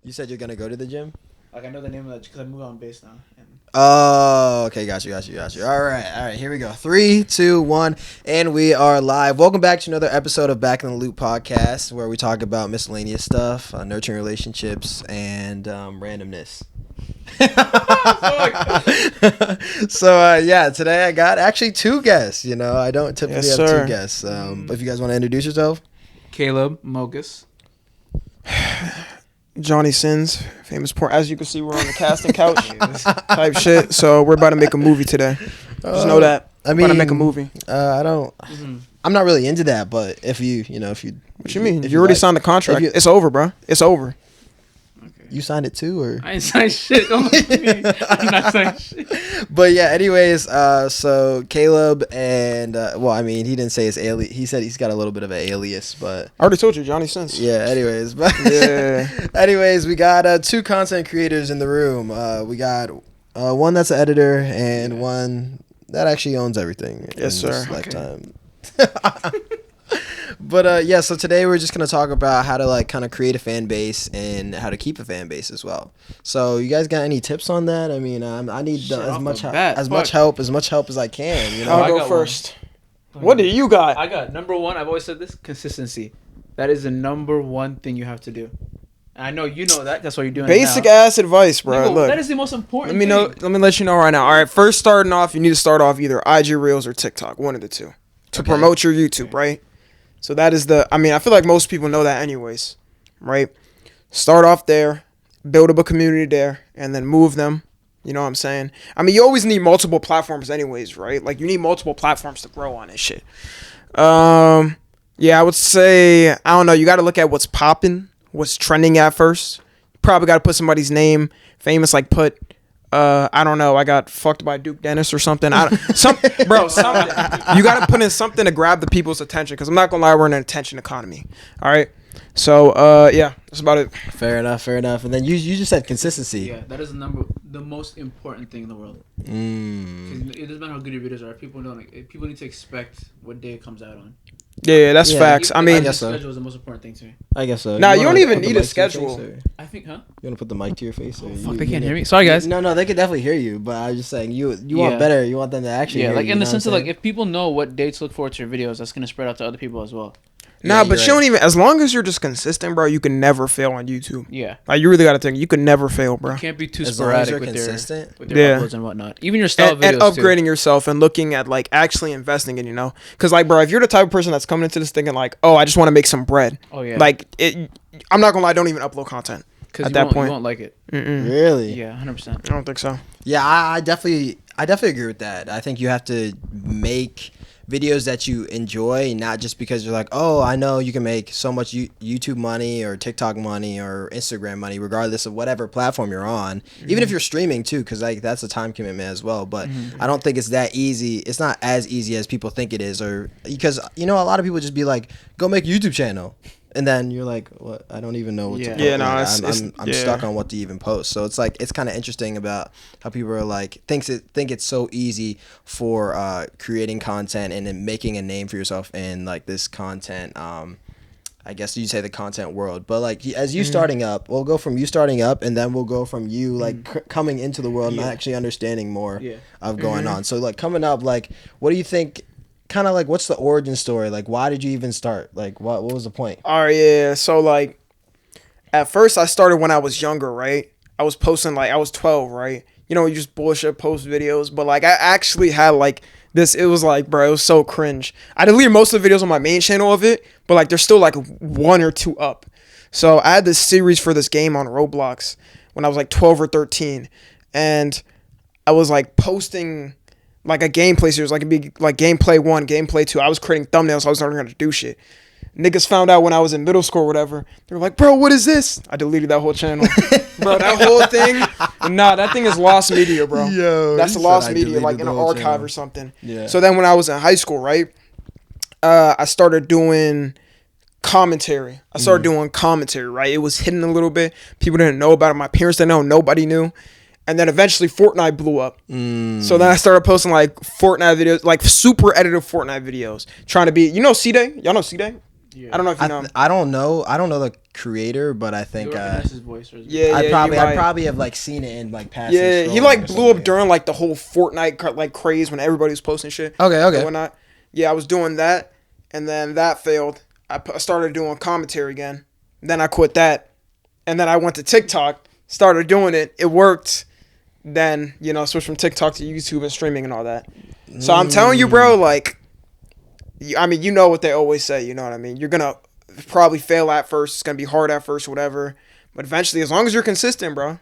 You said you're gonna go to the gym? Like I know the name of that because I move on base now. And Oh, okay, got you. All right, here we go. 3, 2, 1, and we are live. Welcome back to another episode of Back in the Loop podcast, where we talk about miscellaneous stuff, nurturing relationships, and randomness. So today I got actually 2 guests. You know, I don't typically have 2 guests. But if you guys want to introduce yourself, Caleb Mogus. Johnny Sins, famous porn. As you can see, we're on the casting couch type shit. So we're about to make a movie today. Just know that. I mean, we're about to make a movie. I don't. I'm not really into that, but if you. What you mean? You already signed the contract. It's over, bro. It's over. You signed it too, or? I ain't signed shit. Don't look at me. I'm not signing shit. But yeah, anyways, so Caleb and he didn't say his alias. He said he's got a little bit of an alias, but I already told you, Johnny Sins. yeah. Anyways, we got 2 content creators in the room. We got one that's an editor and one that actually owns everything. Yes, in sir. This lifetime. But so today we're just gonna talk about how to kind of create a fan base and how to keep a fan base as well. So you guys got any tips on that? I mean, I need as much help as I can. You know, I'll go first. What do you got? I got number 1. I've always said this: consistency. That is the number 1 thing you have to do. And I know you know that. That's why you're doing Basic it now. ass advice, bro. Look, that is the most important. Let me let you know right now. All right, first starting off, you need to start off either IG Reels or TikTok, one of the two, to promote your YouTube, right? So that is I feel like most people know that anyways, right? Start off there, build up a community there, and then move them. You know what I'm saying? I mean, you always need multiple platforms anyways, right? Like, you need multiple platforms to grow on and shit. Yeah, I would say, I don't know, you got to look at what's popping, what's trending at first. You probably got to put somebody's name, famous, like put... I don't know. I got fucked by Duke Dennis or something. Something. You got to put in something to grab the people's attention. Because I'm not gonna lie, we're in an attention economy. All right. So yeah, that's about it. Fair enough. And then you just said consistency. Yeah, that is the most important thing in the world. It doesn't matter how good your videos are. People need to expect what day it comes out on. Yeah, that's facts. I mean, I guess so. Schedule is the most important thing to me. I guess so. Nah, you don't even need a schedule. I think, huh? You want to put the mic to your face? Or Fuck, they can't hear me. Sorry, guys. No, they could definitely hear you. But I was just saying, you want better. You want them to actually hear like you, in the sense of like, if people know what dates to look forward to your videos, that's gonna spread out to other people as well. Nah, but you don't even. As long as you're just consistent, bro, you can never fail on YouTube. Yeah, like you really gotta think. You can never fail, bro. You can't be too as sporadic with your uploads and whatnot. Even your style videos and upgrading yourself and looking at like actually investing in, because like, bro, if you're the type of person that's coming into this thinking like, oh, I just want to make some bread. Oh yeah. Like I'm not gonna lie, don't even upload content at that point. You won't like it. Really? Yeah, 100%. I don't think so. Yeah, I definitely agree with that. I think you have to make videos that you enjoy, not just because you're like, oh, I know you can make so much YouTube money or TikTok money or Instagram money, regardless of whatever platform you're on. Even if you're streaming too, because like that's a time commitment as well. But I don't think it's that easy. It's not as easy as people think it is, or because a lot of people just be like, go make a YouTube channel. And then you're like, what? I don't even know what to post. Yeah, no, I'm stuck on what to even post. So it's like, it's kind of interesting about how people are like, think it's so easy for creating content and then making a name for yourself in like this content. I guess you'd say the content world. But like, as you starting up, we'll go from you starting up, and then we'll go from you like coming into the world and actually understanding more of going on. So like coming up, like, what do you think? Kind of like, what's the origin story? Like, why did you even start? Like, what was the point? All right, yeah. So like, at first I started when I was younger, right? I was posting like I was 12, right? You just bullshit post videos, but like I actually had like this. It was like, bro, it was so cringe. I deleted most of the videos on my main channel of it, but like there's still like 1 or 2 up. So I had this series for this game on Roblox when I was like 12 or 13, and I was like posting like a gameplay series, like it'd be like gameplay 1, gameplay 2. I was creating thumbnails, so I was learning how to do shit. Niggas found out when I was in middle school or whatever. They were like, bro, what is this? I deleted that whole channel. Bro, that whole thing, that thing is lost media, bro. Yo, that's a lost media, like in an archive or something. Yeah. So then when I was in high school, right, I started doing commentary. Right? It was hidden a little bit. People didn't know about it. My parents didn't know. Nobody knew. And then eventually Fortnite blew up. So then I started posting like Fortnite videos, like super edited Fortnite videos. Trying to be, C-Day? Y'all know C-Day? Yeah. I don't know if you know him. I don't know the creator, but I think You recognize his voice. Or Yeah, I probably have like seen it in like past. Yeah, he like blew up during like the whole Fortnite like craze when everybody was posting shit. Okay. And whatnot. Yeah, I was doing that, and then that failed. I started doing commentary again. Then I quit that, and then I went to TikTok, started doing it. It worked. Then switched from TikTok to YouTube and streaming and all that. So I'm telling you, bro, like, I mean, you know what they always say. You know what I mean? You're gonna probably fail at first. It's gonna be hard at first, whatever. But eventually, as long as you're consistent, bro.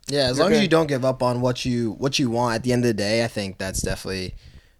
Yeah, as long as you don't give up on what you want at the end of the day, I think that's definitely,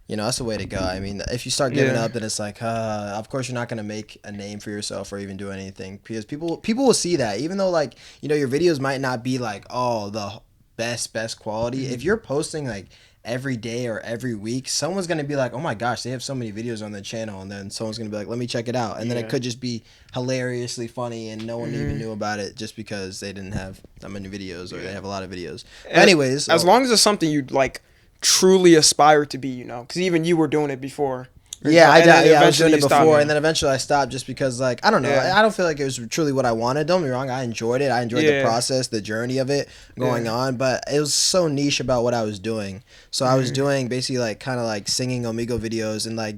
that's the way to go. I mean, if you start giving up, then it's like, of course you're not gonna make a name for yourself or even do anything, because people will see that, even though like your videos might not be like the best quality. If you're posting like every day or every week, someone's gonna be like, oh my gosh, they have so many videos on their channel, and then someone's gonna be like, let me check it out, and then it could just be hilariously funny and no one even knew about it just because they didn't have that many videos or they have a lot of videos. Anyways, as long as it's something you'd like truly aspire to be, because even you were doing it before. Yeah, I was doing it before, and then eventually I stopped just because, like, I don't know. I don't feel like it was truly what I wanted. Don't get me wrong, I enjoyed it. I enjoyed the process, the journey of it going on, but it was so niche about what I was doing. So I was doing basically, like, kind of like singing Omigo videos, and, like,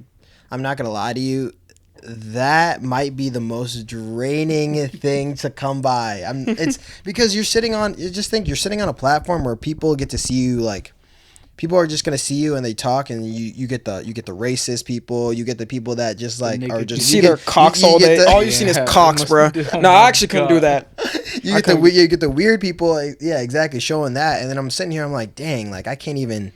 I'm not going to lie to you, that might be the most draining thing to come by. It's because you're sitting on a platform where people get to see you, like, people are just gonna see you and they talk, and you get the racist people, you get the people that just like are just see their cocks all day. All you've seen is cocks, bro. No, I actually couldn't do that. You get the weird people, yeah, exactly, showing that, and then I'm sitting here, I'm like, dang, like I can't even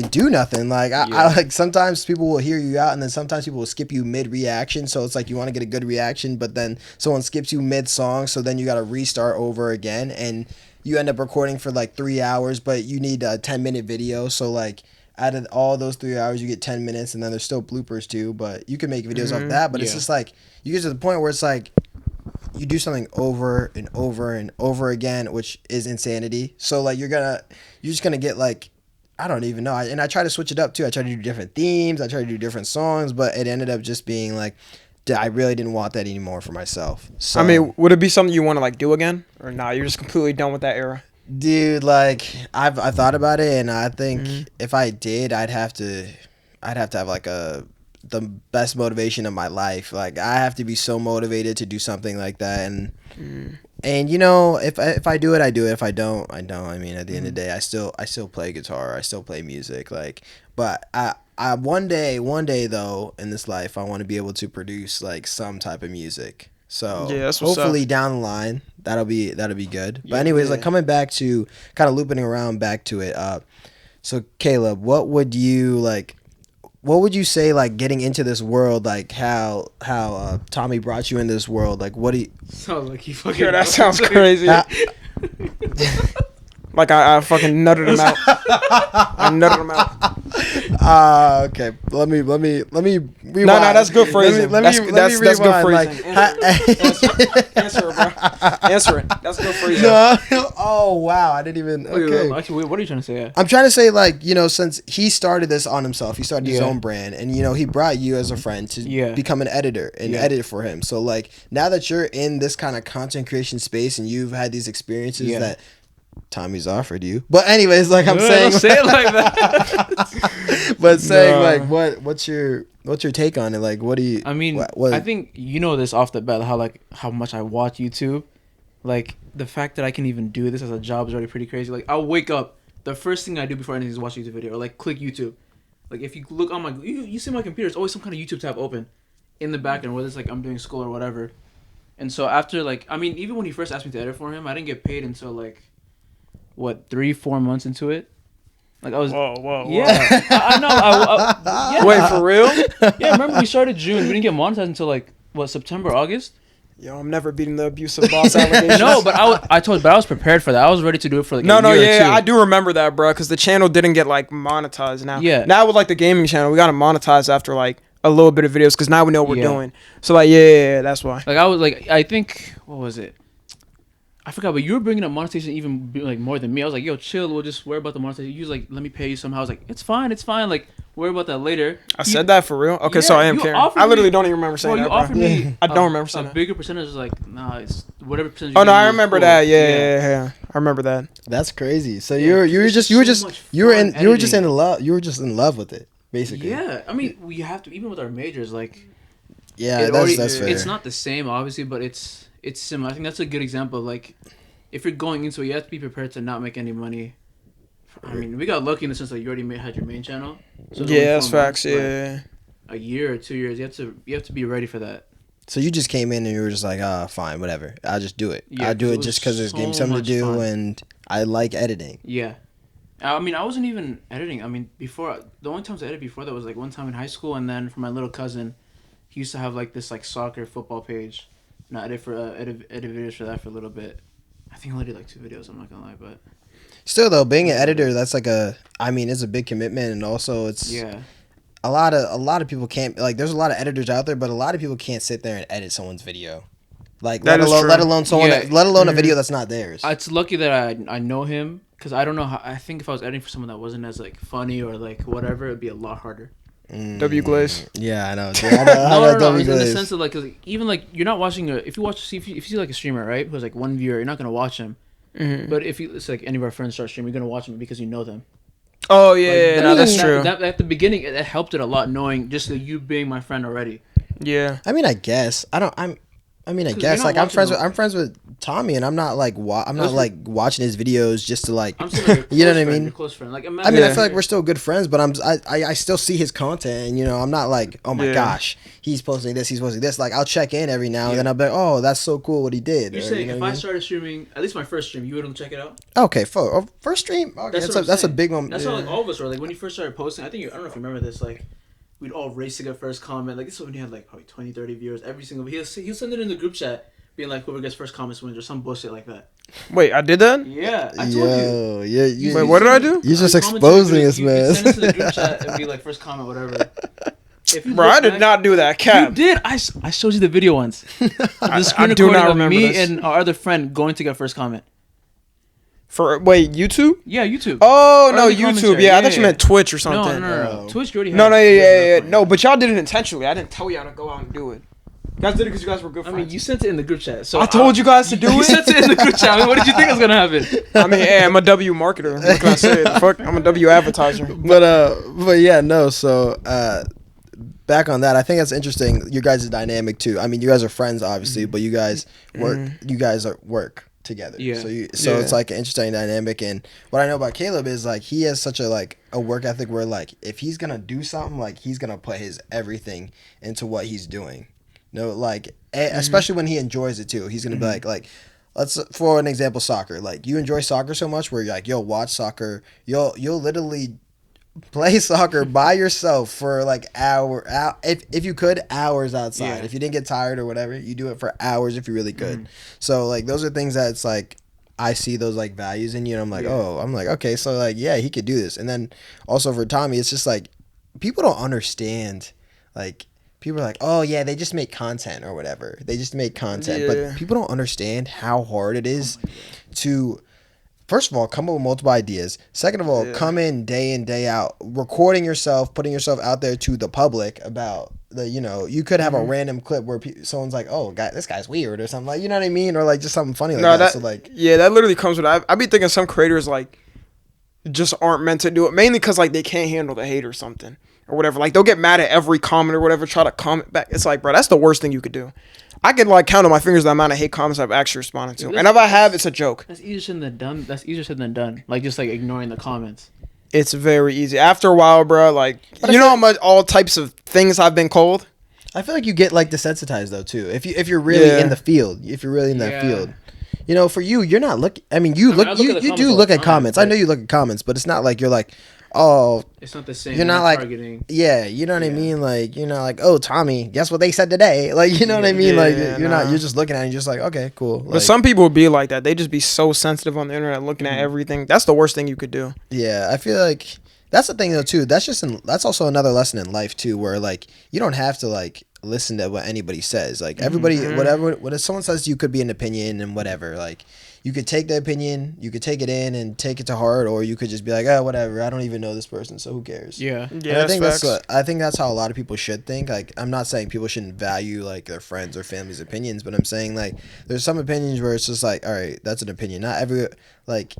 do nothing. Like I like sometimes people will hear you out, and then sometimes people will skip you mid reaction. So it's like you want to get a good reaction, but then someone skips you mid song, so then you got to restart over again, and you end up recording for like 3 hours, but you need a 10-minute video. So like out of all those 3 hours, you get 10 minutes, and then there's still bloopers too. But you can make videos off that. But it's just like you get to the point where it's like you do something over and over and over again, which is insanity. So like you're just gonna get like, I don't even know. And I try to switch it up too. I try to do different themes. I try to do different songs, but it ended up just being like, I really didn't want that anymore for myself. So, I mean, would it be something you want to like do again, or nah? You're just completely done with that era. Dude, like I thought about it, and I think if I did, I'd have to have like the best motivation of my life. Like I have to be so motivated to do something like that, and if I do it, I do it. If I don't, I don't. I mean, at the end of the day, I still play guitar. I still play music. Like, but I one day though in this life, I want to be able to produce like some type of music. So hopefully down the line that'll be good. But anyways, like coming back to kind of looping around back to it. So Caleb, what would you say like getting into this world, like how Tommy brought you in this world? Like what do you sounds like you fucking that sounds crazy. Like I fucking nutted him out. I nutted him out. Okay. Let me rewind. No, that's good phrasing. That's good phrasing. Answer it, bro. Answer it. That's good phrasing. No. Oh wow, I didn't even. Okay. Actually, what are you trying to say? I'm trying to say, like, since he started this on himself, he started his own brand, and he brought you as a friend to become an editor and edit for him. So like now that you're in this kind of content creation space and you've had these experiences that Tommy's offered you. But anyways, like I'm saying, don't say it like that. But saying like, what's your take on it? Like, what do you? I mean, I think this off the bat, how much I watch YouTube. Like the fact that I can even do this as a job is already pretty crazy. Like I'll wake up, the first thing I do before anything is watch a YouTube video or like click YouTube. Like if you look on you see my computer, it's always some kind of YouTube tab open in the background, whether it's like I'm doing school or whatever. And so after even when he first asked me to edit for him, I didn't get paid until like 3-4 months into it. Like I was. Whoa. Yeah, I know. Yeah. Wait, for real? Yeah, remember we started June. We didn't get monetized until like September, August. Yo, I'm never beating the abusive boss allegations. No, but I was prepared for that. I was ready to do it for like a year or two. I do remember that, bro, because the channel didn't get like monetized now. Yeah. Now with like the gaming channel, we got to monetize after like a little bit of videos because now we know what we're doing. So like, yeah, that's why. Like I was like, I think what was it? I forgot, but you were bringing up monetization even like more than me. I was like, yo, chill. We'll just worry about the monetization. You was like, let me pay you somehow. I was like, it's fine. Like, worry about that later. I said that for real. Okay, Yeah, so I am you caring. offered I literally me- don't even remember saying Bro, you that. offered Bro. me. I don't remember saying a that. bigger percentage. Is like, nah, it's whatever percentage. Oh you no, give I me is remember cool. that. Yeah. I remember that. That's crazy. So Yeah, you were it's just just so much you were fun just editing. in love. You were just in love with it, basically. Yeah, I mean, we have to even with our majors, like, Yeah, it that's fair. it's not the same, obviously, but it's similar. I think that's a good example. Like, if you're going into it, you have to be prepared to not make any money. I mean, we got lucky in the sense that you already had your main channel. So it's only Yeah, that's 4 months, facts. Yeah. but a year or 2 years, you have to be ready for that. So you just came in and you were just like, fine, whatever. I'll just do it. Yeah, I'll do 'cause it it just was because there's so gave me something to much do, fun. and I like editing. Yeah. I mean, I wasn't even editing. I mean, before the only times I edited before that was like one time in high school, and then for my little cousin, he used to have like this like soccer football page, and I edit videos for that for a little bit. I think I only did like 2 videos. I'm not gonna lie, but Still though, being an editor, that's like it's a big commitment, and also it's yeah, a lot of people can't, like, there's a lot of editors out there, but a lot of people can't sit there and edit someone's video, like That is true. let alone someone Yeah. let alone a video that's not theirs. it's lucky that I know him because I don't know how. I think if I was editing for someone that wasn't as like funny or like whatever, it'd be a lot harder. W Glaze. Yeah, I know. No. In the sense of like, cause even like you're not watching if you see like a streamer, right, who has like 1 viewer, you're not gonna watch him. Mm-hmm. But if it's like any of our friends start streaming, you're gonna watch them because you know them. Oh yeah, Like, no, that's true. That at the beginning, it helped it a lot knowing just that you being my friend already. Yeah. I mean, I guess I you're guess not like I'm watching friends with Tommy, and I'm not like watching his videos just to like I'm saying like you know what I friend, mean. your close friend. Like I imagine. mean, I Yeah. feel like we're still good friends, but I still see his content, and I'm not like, oh my Yeah. gosh, he's posting this. Like, I'll check in every now and Yeah. then. I'll be like, oh, that's so cool what he did. You're or, saying you know if what I mean? started streaming, at least my first stream, you wouldn't check it out. Okay, first stream. Okay, That's what I'm that's a saying. big one. That's yeah. how like all of us were. Like when you first started posting, I don't know if you remember this. Like we'd all race to get first comment. Like this was when you had like probably 20, 30 viewers every single. He'll send it in the group chat, being like whoever gets first comments wins or some bullshit like that. Wait, I did that? Yeah, I told you. Yo, yeah, Wait, what did I do? You just You commented, exposing you us, could man. send it to the group chat and be like first comment, whatever. If you Bro, look I did back- not do that. You Cap. did. I showed you the video once. The screen I do recording not of remember me this. and our other friend going to get first comment. Wait, YouTube? Yeah, YouTube. Oh no, Early YouTube. commentary, Yeah, I thought yeah. you meant Twitch or No, something. no. Twitch you already had. No, yeah. Yeah. No, but y'all did it intentionally. I didn't tell y'all to go out and do it. You guys did it because you guys were good I friends. mean, you sent it in the group chat. So I told you guys to do You it. sent it in the group chat. I mean, what did you think was gonna happen? I mean, hey, I'm a W marketer. What can I say? The fuck, I'm a W advertiser. But yeah, no. So back on that, I think that's interesting. You guys' dynamic too. I mean, you guys are friends, obviously, but you guys work. You guys work together. Yeah. So Yeah. it's like an interesting dynamic. And what I know about Caleb is like he has such a work ethic where like if he's gonna do something, like he's gonna put his everything into what he's doing. No, like especially when he enjoys it too. He's gonna be like. Let's, for an example, soccer. Like you enjoy soccer so much, where you're like, you'll watch soccer. You'll literally play soccer by yourself for like if you could, hours outside. Yeah. If you didn't get tired or whatever, you do it for hours if you really could. So like those are things that it's like I see those like values in you, and I'm like, I'm like, okay, so like yeah, he could do this. And then also for Tommy, it's just like people don't understand. Like people are like, oh yeah, they just make content or whatever. They just make content, Yeah. but people don't understand how hard it is to. First of all, come up with multiple ideas. Second of all, come in day out, recording yourself, putting yourself out there to the public about the, you could have a random clip where someone's like, oh, this guy's weird or something, like, you know what I mean? Or like just something funny like that. So like, yeah, that literally comes with. I be thinking some creators like just aren't meant to do it, mainly because like they can't handle the hate or something or whatever. Like they'll get mad at every comment or whatever, try to comment back. It's like, bro, that's the worst thing you could do. I could like count on my fingers the amount of hate comments I've actually responded to, and if I have, it's a joke. That's easier said than done. Like just like ignoring the comments. It's very easy. After a while, bro, like you know how much all types of things I've been called. I feel like you get like desensitized though too. If you're really in the field, if you're really in that field. For you, you're not looking. I mean, you I you comments do all look the at time, comments. I but- know you look at comments, but it's not like you're like, oh, It's not the same. you're not when like, targeting. yeah, you know what I mean? Like, you're not like, oh, Tommy, guess what they said today? Like, you know what I mean? Like, you're not, you're just looking at it and you're just like, okay, cool. But Like, some people would be like that. They just be so sensitive on the internet, looking at everything. That's the worst thing you could do. yeah, I feel like that's the thing though too. That's also another lesson in life too, where like you don't have to like listen to what anybody says. Like everybody, whatever, what if someone says to you could be an opinion and whatever. Like you could take the opinion, you could take it in and take it to heart, or you could just be like, oh, whatever, I don't even know this person, so who cares? Yeah. And Yeah, I think that's how a lot of people should think. Like, I'm not saying people shouldn't value like their friends or family's opinions, but I'm saying like there's some opinions where it's just like, all right, that's an opinion. Not every like.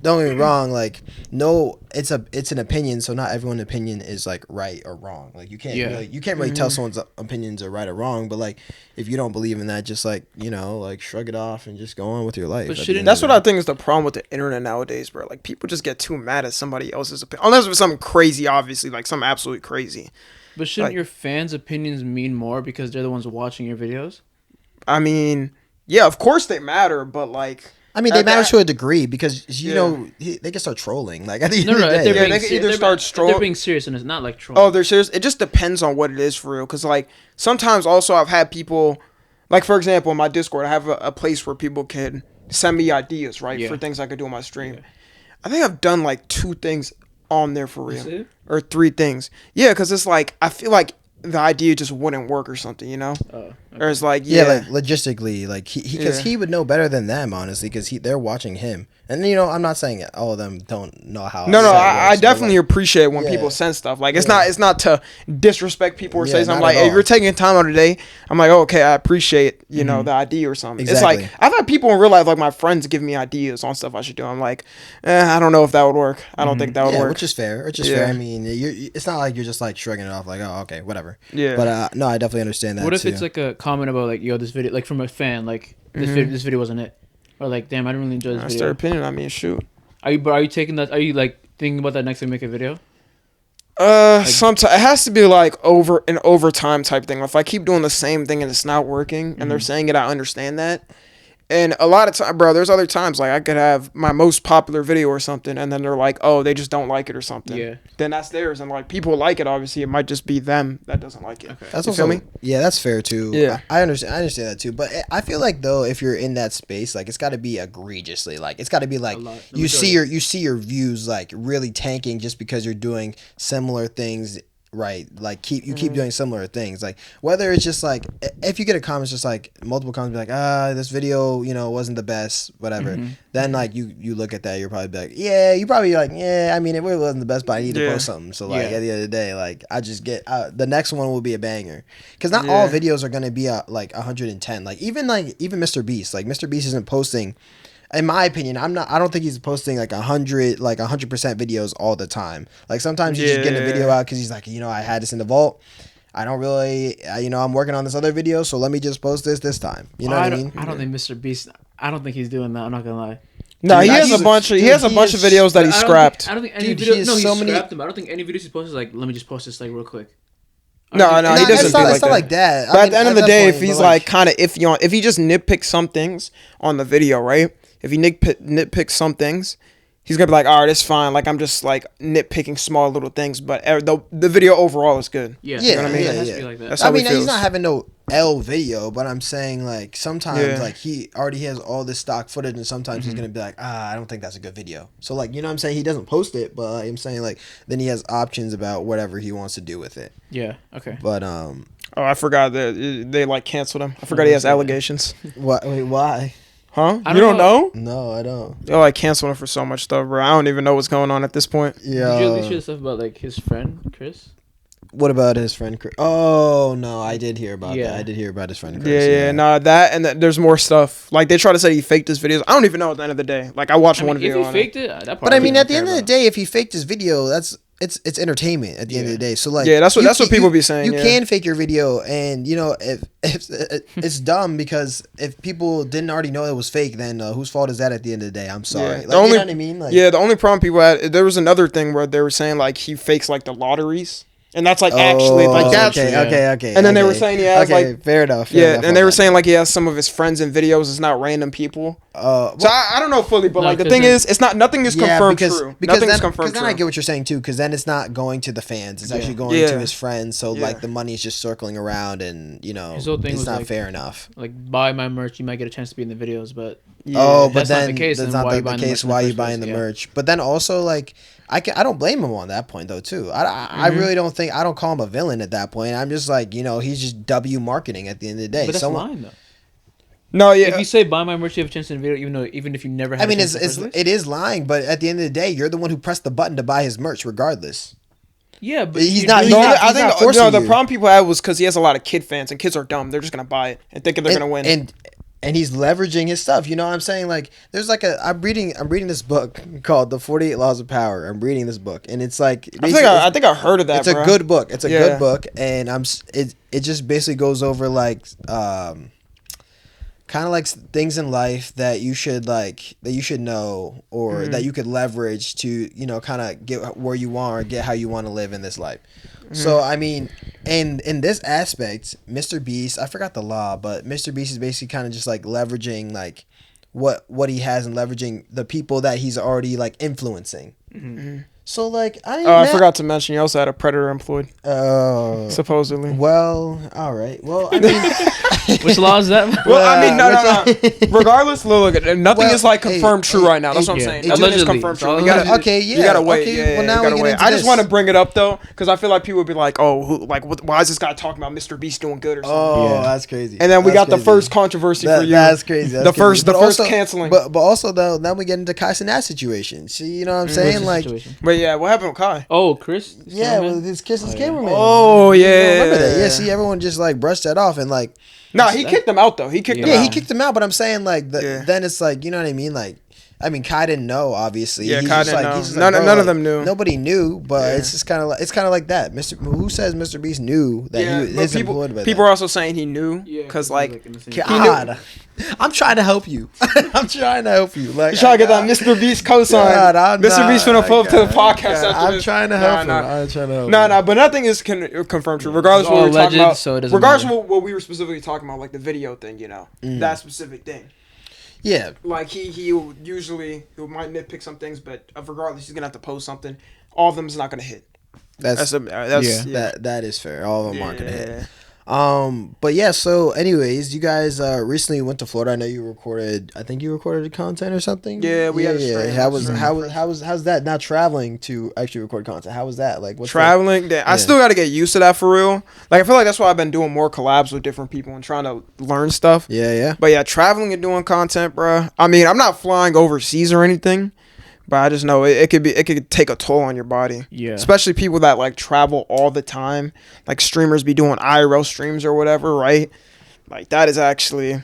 Don't get me wrong, like no, it's an opinion, so not everyone's opinion is like right or wrong. Like you can't really tell someone's opinions are right or wrong, but like if you don't believe in that, just like like shrug it off and just go on with your life. But that's what I think is the problem with the internet nowadays, bro. Like people just get too mad at somebody else's opinion, unless it's something crazy, obviously, like something absolutely crazy. But shouldn't your fans' opinions mean more because they're the ones watching your videos? I mean, yeah, of course they matter, but like. I mean, they matter to a degree because they can start trolling. Like at the end of the day, they can either start trolling. They're being serious, and it's not like trolling. Oh, they're serious. It just depends on what it is for real. Because like sometimes also I've had people, like for example, in my Discord, I have a place where people can send me ideas, right, for things I could do on my stream. Yeah. I think I've done like 2 things on there for real, or 3 things. Yeah, because it's like I feel like the idea just wouldn't work or something, you know? Oh, okay. Or it's like, like logistically, like he would know better than them, honestly, because they're watching him. And I'm not saying all of them don't know how. No, I definitely appreciate when people send stuff. Like it's not to disrespect people or say something. Like if you're taking time out of the day, I'm like, oh, okay, I appreciate the idea or something. Exactly. It's like I've had people in real life, like my friends, give me ideas on stuff I should do. I'm like, I don't know if that would work. I don't think that would work. Which is fair. Fair. I mean, it's not like you're just like shrugging it off, like, oh, okay, whatever. Yeah. But no, I definitely understand that. What if it's like a comment about like, yo, this video, like from a fan, like this video wasn't it, or like, damn, I didn't really enjoy this video. That's their opinion. I mean, shoot. Are you taking that? Are you like thinking about that next time you make a video? Sometimes it has to be like an overtime type thing. If I keep doing the same thing and it's not working, and they're saying it, I understand that. And a lot of time, bro, there's other times like I could have my most popular video or something, and then they're like, oh, they just don't like it or something. Yeah. Then that's theirs, and like people like it. Obviously, it might just be them that doesn't like it. Okay. That's also, feel me? Yeah, that's fair too. Yeah, I understand. I understand that too. But I feel like though, if you're in that space, like it's got to be egregiously, like it's got to be like you see your views like really tanking just because you're doing similar things. Right, like keep doing similar things. Like whether it's just like if you get a comment, just like multiple comments, be like this video wasn't the best, whatever. Then like you look at that, you're probably like you probably like I mean it really wasn't the best, but I need to post something. So like at the end of the day, like I just get the next one will be a banger because not all videos are gonna be like 110. Like even Mr. Beast, like Mr. Beast isn't posting. In my opinion, I don't think he's posting like 100% videos all the time. Like sometimes he's just getting a video out because he's like, I had this in the vault. I don't really, I'm working on this other video, so let me just post this time. You know what I mean? I don't think Mr. Beast. I don't think he's doing that. I'm not gonna lie. No, he has a bunch of videos that he scrapped. I don't think any videos. No, he scrapped them. I don't think any videos he posted is like, let me just post this like real quick. No, he doesn't do like that. It's not like that. But at the end of the day, if he's like kind of iffy on, if he just nitpicks some things on the video, right? If he nitpicks some things, he's gonna be like, all right, it's fine. Like I'm just like nitpicking small little things, but the video overall is good. Yeah, you know what I mean? It has to be like that. That's how he's not having no L video, but I'm saying like sometimes like he already has all this stock footage, and sometimes he's gonna be like, I don't think that's a good video. So like what I'm saying, he doesn't post it, but I'm saying like then he has options about whatever he wants to do with it. Yeah. Okay. But oh, I forgot that they like canceled him. I forgot he has allegations. What? Wait, why? Huh? You don't know? No, I don't. They're like canceling him for so much stuff, bro. I don't even know what's going on at this point. Yeah. Did you at least hear stuff about like his friend Chris? What about his friend Chris? Oh no, I did hear about that. I did hear about his friend Chris. Yeah. No, that and there's more stuff. Like they try to say he faked his videos. I don't even know at the end of the day. Like I watched one video. If he faked it, that but I mean, at the end of the day, if he faked his video, it's entertainment at the end of the day. So like that's what people be saying. You can fake your video, and if it's dumb because if people didn't already know it was fake, then whose fault is that at the end of the day? I'm sorry. Like, you know what I mean? Like, the only problem people had, there was another thing where they were saying like he fakes like the lotteries. And that's like actually like that's okay. And then they were saying he has like fair enough. And they were saying like he has some of his friends in videos. It's not random people. So I don't know fully, but like the thing is, it's not nothing is confirmed true. Nothing is confirmed true. Because then I get what you're saying too. Because then it's not going to the fans. It's actually going to his friends. So like the money is just circling around, and his whole thing it's not fair enough. Like buy my merch, you might get a chance to be in the videos, but but then that's not the case. Why are you buying the merch? But then also like. I don't blame him on that point though too. I really don't think I don't call him a villain at that point. I'm just like he's just W marketing at the end of the day. But that's fine though. No, yeah. If you say buy my merch, you have a chance in the video, even if you never had I mean, a chance in the first place? it is lying, but at the end of the day, you're the one who pressed the button to buy his merch, regardless. Yeah, but He's you're not- doing he's it- not- I think forcing the you. problem people had was because he has a lot of kid fans, and kids are dumb. They're just gonna buy it and thinking they're gonna win. And he's leveraging his stuff. You know what I'm saying? Like, there's like I'm reading this book called The 48 Laws of Power. I'm reading this book, and it's like I think I heard of that. it's bro. a good book. It's a Yeah. good book, and it just basically goes over like kind of like things in life that you should know or that you could leverage to kind of get where you want or get how you want to live in this life. So I mean, and in this aspect, Mr. Beast, I forgot the law, but Mr. Beast is basically kind of just like leveraging like what he has and leveraging the people that he's already like influencing. So like I forgot to mention, you also had a predator employed. Oh, Supposedly. well, all right. Well, I mean, Which law is that? Well, I mean, no. Regardless, look, nothing Well, is like confirmed true right now. That's what I'm yeah. saying. Nothing is Allegedly. confirmed It's true. all You gotta, alleged. Okay, yeah. You gotta wait. Okay, Yeah, well, you now gotta we get wait. into I just this. want to bring it up though, because I feel like people would be like, "Oh, why is this guy talking about Mr. Beast doing good or something?" Oh, Yeah. that's crazy. And then we That's got the crazy. first controversy for you. That's crazy. That's The first crazy. canceling. But also though, then we get into Kai Cenat situation. See, you know what I'm saying? Like, But yeah, what happened with Kai? Oh, Chris. yeah, Cameraman? with his kiss's Oh, yeah. cameraman. Oh You yeah. remember that? Yeah. See, everyone just like brushed that off and like, No, he kicked them out though. He kicked them yeah, out. he kicked him out. But I'm saying like, Yeah. then it's like, you know what I mean? Like, I mean, Kai didn't know, obviously. Yeah, He's Kai just didn't like, know. he's just None- like, bro, none of like, them knew. Nobody knew, but Yeah. it's just kind of like that. Who says Mr. Beast knew that Yeah, he but is people employed by people that? are also saying he knew Yeah, because like in the same- God, I'm trying to help you. I'm trying to help you. Like, he's trying to get that Mr. Beast cosign. God, I'm Mr. Beast finna pull up to the podcast God, after I'm this. trying to help him. I'm trying to help him. No, but nothing is confirmed true. Regardless of It's all what we were talking alleged, about, so it doesn't regardless matter. of what we were specifically talking about, like the video thing, that specific thing. Yeah, Like he might nitpick some things, but regardless, he's gonna have to post something. All of them is not gonna hit. that's Yeah. that is fair. All of them aren't gonna hit. Yeah. But yeah. So, anyways, you guys recently went to Florida. I know you recorded. I think you recorded content or something. Yeah, we had a stream. How's that? Not traveling to actually record content. How was that? Like, what's Traveling, I Yeah. still got to get used to that for real. Like I feel like that's why I've been doing more collabs with different people and trying to learn stuff. Yeah. But yeah, traveling and doing content, bro. I mean, I'm not flying overseas or anything, but I just know it could take a toll on your body. Yeah. Especially people that like travel all the time, like streamers be doing IRL streams or whatever, right? Like that is actually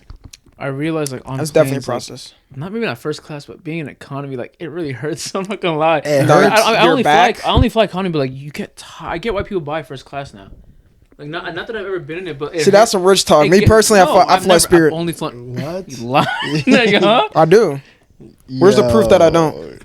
I realized like on that's planes, definitely a like, process. maybe not first class, but being in economy, like it really hurts. I'm not gonna lie. It Like, hurts I your only back? I only fly economy, but like you get. I get why people buy first class now. Like not that I've ever been in it, but it See, that's some rich talk. it Me get- personally, no, I I've fly never- Spirit. I've only flown. What? You lie. Like, huh? I do. Where's the proof that I don't?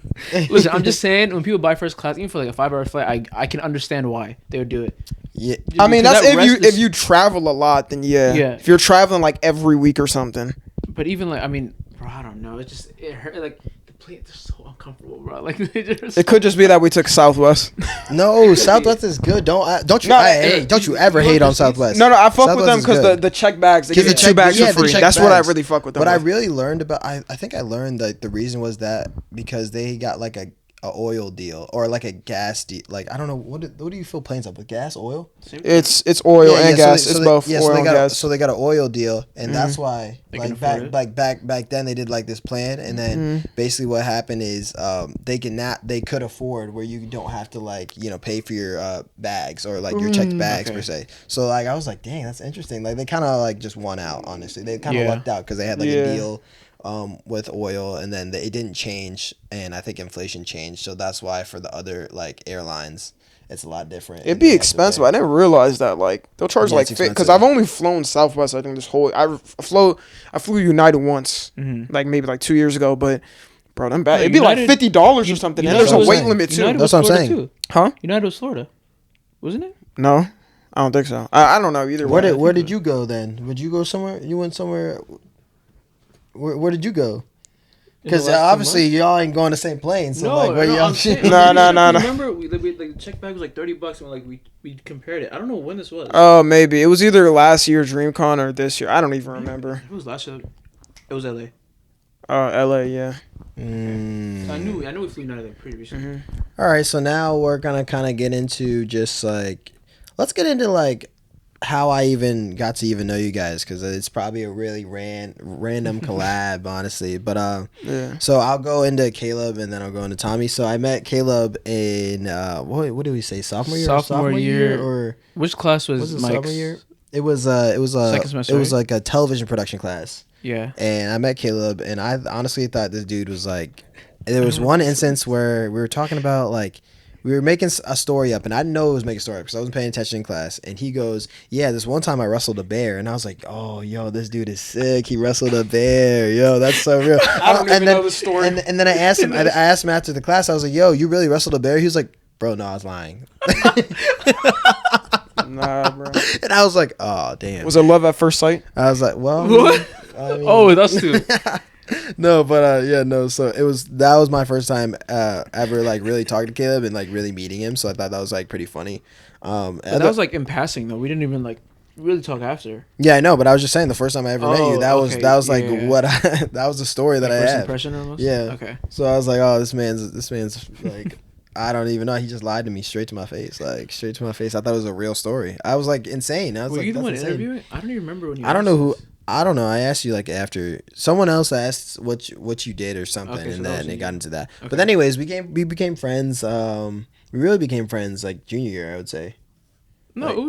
Listen, I'm just saying when people buy first class, even for like a 5-hour flight, I can understand why they would do it. Yeah. I mean, Because that's that rest if is- you travel a lot, then yeah. Yeah. If you're traveling like every week or something. But even like I mean, bro, I don't know. It hurt. Like the plane, they're so uncomfortable, bro. Like they just. It could just be that we took Southwest. No, Southwest is good. Don't you? No, Hey, don't you ever hate on Southwest? No, I fuck with Southwest them is because good. the check bags, they Give give the you 2 check- bags yeah, for the free. check That's what I bags. really fuck with them. What I with. really learned about, I think I learned that the reason was that because they got like a oil deal or like a gas deal. Like I don't know what do you fill planes up with? Gas, oil? It's oil and gas. It's both so oil they and got gas. so they got an oil deal, and that's why They can like afford back then they did like this plan, and then basically what happened is they could afford where you don't have to like pay for your bags or like your checked bags okay. per se. So like I was like, dang, that's interesting. Like they kind of like just won out. Honestly, they kind of Yeah. lucked out because they had like Yeah. a deal with oil, and then it didn't change, and I think inflation changed, so that's why for the other like airlines it's a lot different. It'd be expensive. I didn't realize that. Like they'll charge Yeah, like it's because expensive. I've only flown Southwest. I think this whole I flew United once, like maybe like 2 years ago. But bro, them bad. No, It'd be like United- $50 or something. And United there's a was- weight limit too. United That's was what I'm Florida saying. Too. Huh? United was Florida, wasn't it? No, I don't think so. I don't know either. way. Where did you go then? Would you go somewhere? You went somewhere. Where did you go? Because In the last 2 obviously y'all ain't going the same plane. So like, where y'all? I'm saying, No, no. Remember, like the check bag was like $30, and like we compared it. I don't know when this was. Oh, maybe it was either last year DreamCon or this year. I don't even remember. It was last year. It was LA. LA, yeah. Mm. So I knew we flew United like pretty recently. All right, so now we're gonna kind of get into just like, let's get into like how I even got to even know you guys, because it's probably a really random collab, honestly. But Yeah. so I'll go into Caleb and then I'll go into Tommy. So I met Caleb in what did we say, sophomore year? Sophomore year. Or Which class was it Mike's? sophomore year? It was second semester, it was right? like a television production class. Yeah. And I met Caleb, and I honestly thought this dude was like. There was one instance where we were talking about like. We were making a story up, and I didn't know it was making a story up because I wasn't paying attention in class. And he goes, "Yeah, this one time I wrestled a bear," and I was like, "Oh, yo, this dude is sick. He wrestled a bear. Yo, that's so real." I don't even know the story. And then I asked him. I asked him after the class. I was like, "Yo, you really wrestled a bear?" He was like, "Bro, no, I was lying." Nah, bro. And I was like, "Oh, damn." Was it love at first sight? I was like, "Well, What? I mean, Oh, that's too. no, but yeah, no. So that was my first time ever like really talking to Caleb and like really meeting him. So I thought that was like pretty funny. But that was like in passing though. We didn't even like really talk after. Yeah, I know, but I was just saying the first time I ever met you, that was like yeah. what that was the story that Like I first had. impression almost. Yeah. Okay. So I was like, oh, this man's like, I don't even know. He just lied to me straight to my face, like straight to my face. I thought it was a real story. I was like insane. I was Were like, you the that's one insane. interviewing? I don't even remember when you. I don't know who. asked this. I don't know. I asked you like after someone else asked what you did or something, Okay, so and that then was it you. got into that. Okay. But anyways, we became friends. We really became friends like junior year, I would say. No, Like- it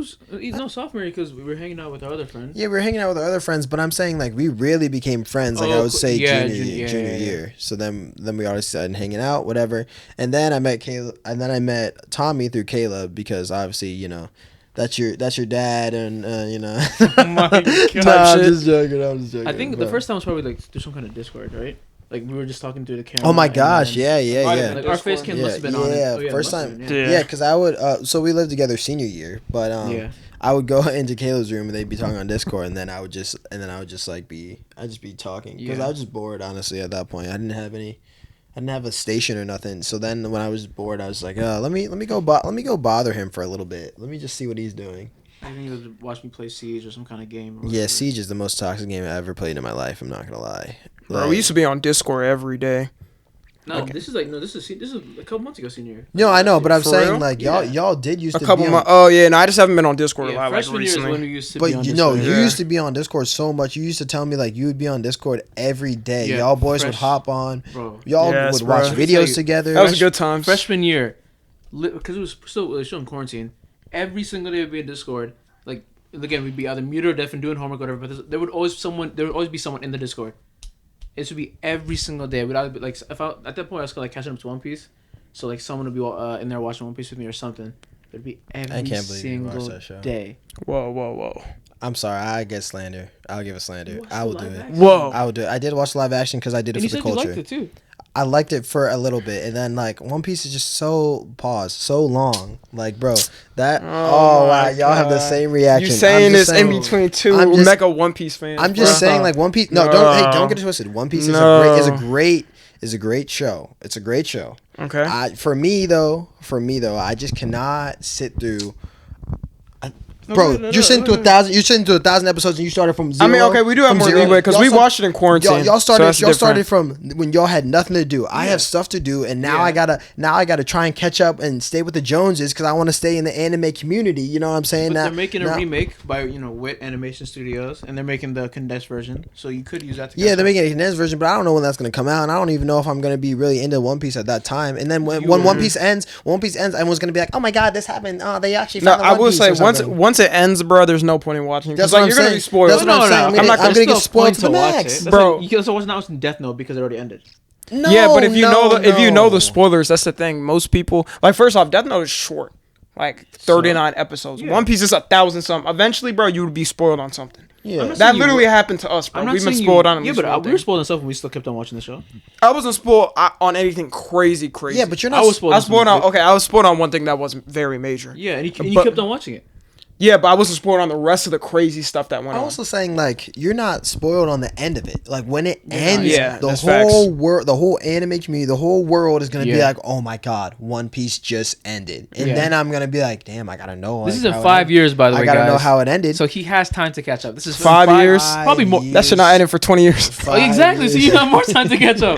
was sophomore year because we were hanging out with our other friends. Yeah, we were hanging out with our other friends, but I'm saying like we really became friends. Like I Oh, would say yeah, junior yeah. year. So then we already started hanging out, whatever. And then I met Caleb, and then I met Tommy through Caleb because obviously that's your dad, and Oh my No, God. I'm just joking. I think but- the first time was probably like through some kind of Discord, right? Like we were just talking through the camera. Oh my and gosh! then- Yeah. Like our face cam must have been on it. Yeah, Oh, first must have time. been, Yeah, because I would. So we lived together senior year, but Yeah. I would go into Caleb's room and they'd be talking on Discord, and then I would just like be talking because Yeah. I was just bored, honestly. At that point, I didn't have a station or nothing. So then when I was bored, I was like, let me go bother him for a little bit. Let me just see what he's doing. I think he was watch me play Siege or some kind of game. or Yeah, whatever. Siege is the most toxic game I ever played in my life. I'm not gonna lie. Bro, we used to be on Discord every day. No, Okay. this is a couple months ago senior year. No, I know, but I'm For saying real? like Yeah. y'all did used A to couple be on, months. Oh yeah, no, I just haven't been on Discord a Yeah, lot like freshman year is when recently. we used to But be on you know, Discord. you Yeah. used to be on Discord so much. You used to tell me like you would be on Discord every day. Yeah, Y'all boys would fresh- hop on. Bro. Y'all Yes, would bro. watch Let me tell videos you, together. That was a good time. Freshman year, because it was still in quarantine. Every single day we'd be in Discord. Like again, we'd be either muted or deaf and doing homework or whatever. But there would always be someone in the Discord. It would be every single day. We'd either be like at that point I was like catching up to One Piece, so like someone would be in there watching One Piece with me or something. It'd be every can't believe you watched single that show. day. Whoa. I'm sorry, I get slander. I'll give a slander. watched I the will do live it. action? Whoa. I will do it. I did watch live action because I did it And you for the said you culture. liked it too. I liked it for a little bit, and then like One Piece is just so long. Like, bro, that Oh wow, my y'all have the God. same reaction. You saying I'm this just in saying- between two I'm just- mega One Piece fans? I'm just bruh. saying, like One Piece. No, don't get it twisted. One Piece is No. a great show. It's a great show. Okay. For me though, I just cannot sit through. Bro, you're sitting through 1,000. You're sitting through 1,000 episodes, and you started from zero. I mean, okay, we do have from more zero. leeway because Y'all we start- watched it in quarantine. Y'all so that's started different. from when y'all had nothing to do. I have stuff to do, and now I gotta try and catch up and stay with the Joneses because I want to stay in the anime community. You know what I'm saying? But Now, they're making now- a remake by Wit Animation Studios, and they're making the condensed version, so you could use that. To Yeah, catch they're up. making a condensed version, but I don't know when that's gonna come out, and I don't even know if I'm gonna be really into One Piece at that time. And then when One Piece ends, everyone's gonna be like, "Oh my God, this happened! Oh, they actually No, found the I One will Piece say or something." once it ends, bro, there's no point in watching. That's Because like what you're I'm gonna be saying. spoiled. That's what I'm saying. I'm gonna There's get still spoiled point to the watch max. it. That's Bro. like, you can also watch now in Death Note because it already ended. No, Yeah, but if you know no. the spoilers, that's the thing. Most people like first off, Death Note is short, like 39 episodes. Yeah. One Piece is 1,000 something. Eventually, bro, you would be spoiled on something. Yeah. I'm not That saying you literally were- happened to us, bro. I'm not We've been saying spoiled on at Yeah, least but one we were thing. spoiled and stuff, and we still kept on watching the show. I wasn't spoiled on anything crazy. Yeah, but you're not. I was spoiled. I was spoiled on something. I was spoiled on one thing that wasn't very major. Yeah, and you But- kept on watching it. Yeah, but I wasn't spoiled on the rest of the crazy stuff that went I'm on. also saying like you're not spoiled on the end of it. Like when it ends, Yeah, the that's whole facts. world, the whole anime community, the whole world is gonna be Yeah. like, "Oh my God, One Piece just ended," and Yeah. then I'm gonna be like, "Damn, I gotta know." This like, is in how it 5 ended. years, by the way, I gotta guys. know how it ended. So he has time to catch up. This is 5 years? probably more. years. That should not end it for 20 years. Oh, exactly. So you have more time to catch up.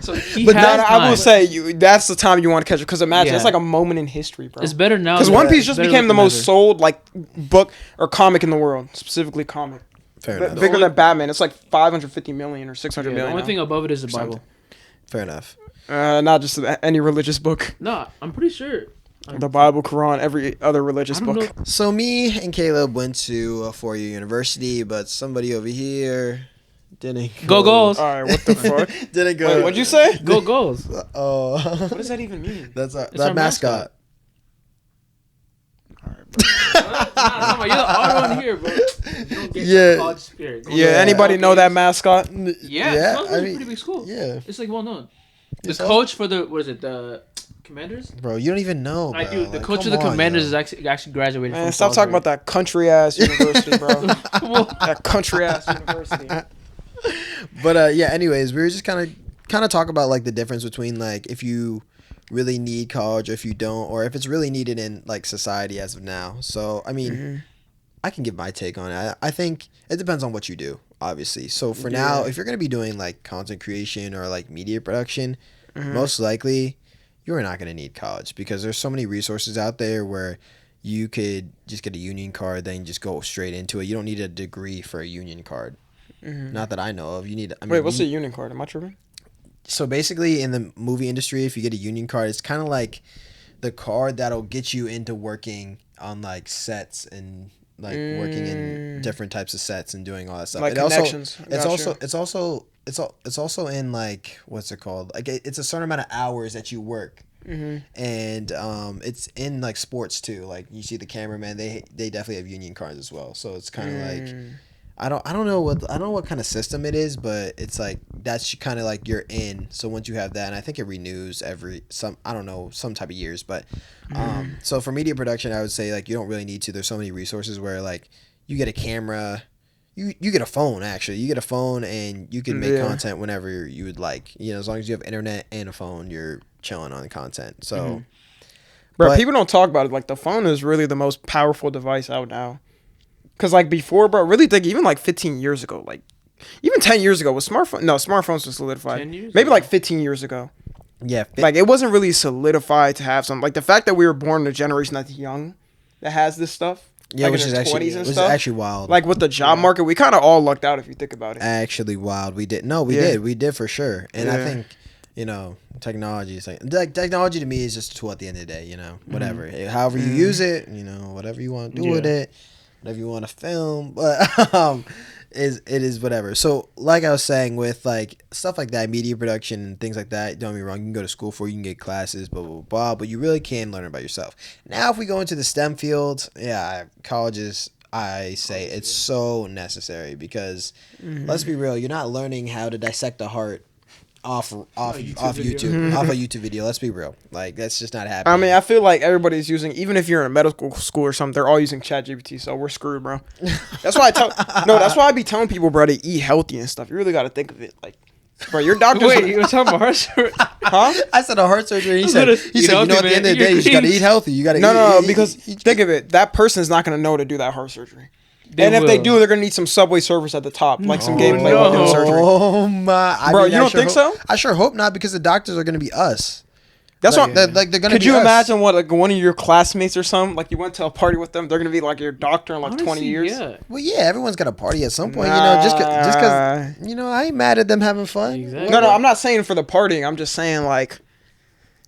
So he But has no, I will time. say that's the time you want to catch it because imagine Yeah. it's like a moment in history, bro. It's better now. Because than- One Piece it's just better became the than most ever. sold like book or comic in the world, specifically comic. Fair enough. Bigger than Batman. It's like 550 million or 600 The million. only thing above it is the Bible. Fair enough. Not just any religious book. No, I'm pretty sure. The Bible, Quran, every other religious book. Know. So me and Caleb went to a 4-year university, but somebody over here didn't Go goals. All right, what the fuck? Didn't go. Wait, what'd you say? Go goals. Oh. What does that even mean? That's It's that our mascot. You're the odd one here, bro. You don't get Yeah. college spirit. Yeah, anybody know that mascot? Yeah, it's a pretty big school. Yeah. It's like well known. The It's coach for the the Commanders? Bro, you don't even know, bro. I do. The Like, coach of come the on, Commanders yo. is actually graduated. Man, from stop talking about that country ass university, bro. Well, That country ass university. But yeah, anyways, we were just kind of talk about like the difference between like if you really need college or if you don't, or if it's really needed in like society as of now. So I mean, I can give my take on it. I think it depends on what you do, obviously. So for now, if you're gonna be doing like content creation or like media production, most likely you're not gonna need college because there's so many resources out there where you could just get a union card, then just go straight into it. You don't need a degree for a union card. Not that I know of. You need. I mean, Wait, what's a union card? Am I tripping? So basically, in the movie industry, if you get a union card, it's kind of like the card that'll get you into working on like sets and like working in different types of sets and doing all that stuff. Like It also- connections. it's also in like what's it called? Like it's a certain amount of hours that you work. And it's in like sports too. Like you see the cameraman, they definitely have union cards as well. So it's kind of like I don't know what kind of system it is, but it's like that's kind of like you're in. So once you have that, and I think it renews some type of years, but so for media production, I would say like you don't really need to. There's so many resources where like you get a camera, you get a phone actually. You get a phone and you can make content whenever you would like. You know, as long as you have internet and a phone, you're chilling on the content. So Bro, people don't talk about it. Like the phone is really the most powerful device out now. Cause like before, bro, really think even like 15 years ago, like even 10 years ago was smartphones were solidified. 10 years Maybe ago? like 15 years ago. yeah, Like it wasn't really solidified to have some, like the fact that we were born in a generation that's young that has this stuff. yeah, like which in is their actually 20s and which is stuff. actually wild. Like with the job market, we kind of all lucked out if you think about it. Actually wild. We did for sure. And I think technology is like technology to me is just a tool at the end of the day. Whatever, however you use it, whatever you want to do with it, whatever you want to film, but it is whatever. So like I was saying with like stuff like that, media production and things like that, don't get me wrong, you can go to school for, you can get classes, blah blah blah, but you really can learn about yourself. Now if we go into the STEM field, colleges, I say it's so necessary because let's be real, you're not learning how to dissect a heart off YouTube off a YouTube video. Let's be real, like that's just not happening. I mean, I feel like everybody's using, even if you're in a medical school or something, they're all using ChatGPT, so we're screwed, bro. That's why that's why I be telling people, bro, to eat healthy and stuff. You really got to think of it, like, bro, your doctor's wait, you were talking about heart surgery? huh? I said a heart surgery. He said, at at the end of the day, you just gotta eat healthy. You gotta No, because think of it, that person's not gonna know to do that heart surgery. And if they do, they're gonna need some Subway service at the top, like some gameplay while doing surgery. Oh my! Bro, you don't think so? I sure hope not, because the doctors are gonna be us. That's like, what. they're gonna. Could be you us. imagine what like one of your classmates or something, like you went to a party with them, they're gonna be like your doctor in like 20 years? Yeah. Well, yeah, everyone's got a party at some point. Just because I ain't mad at them having fun. Exactly. No, I'm not saying for the partying. I'm just saying like.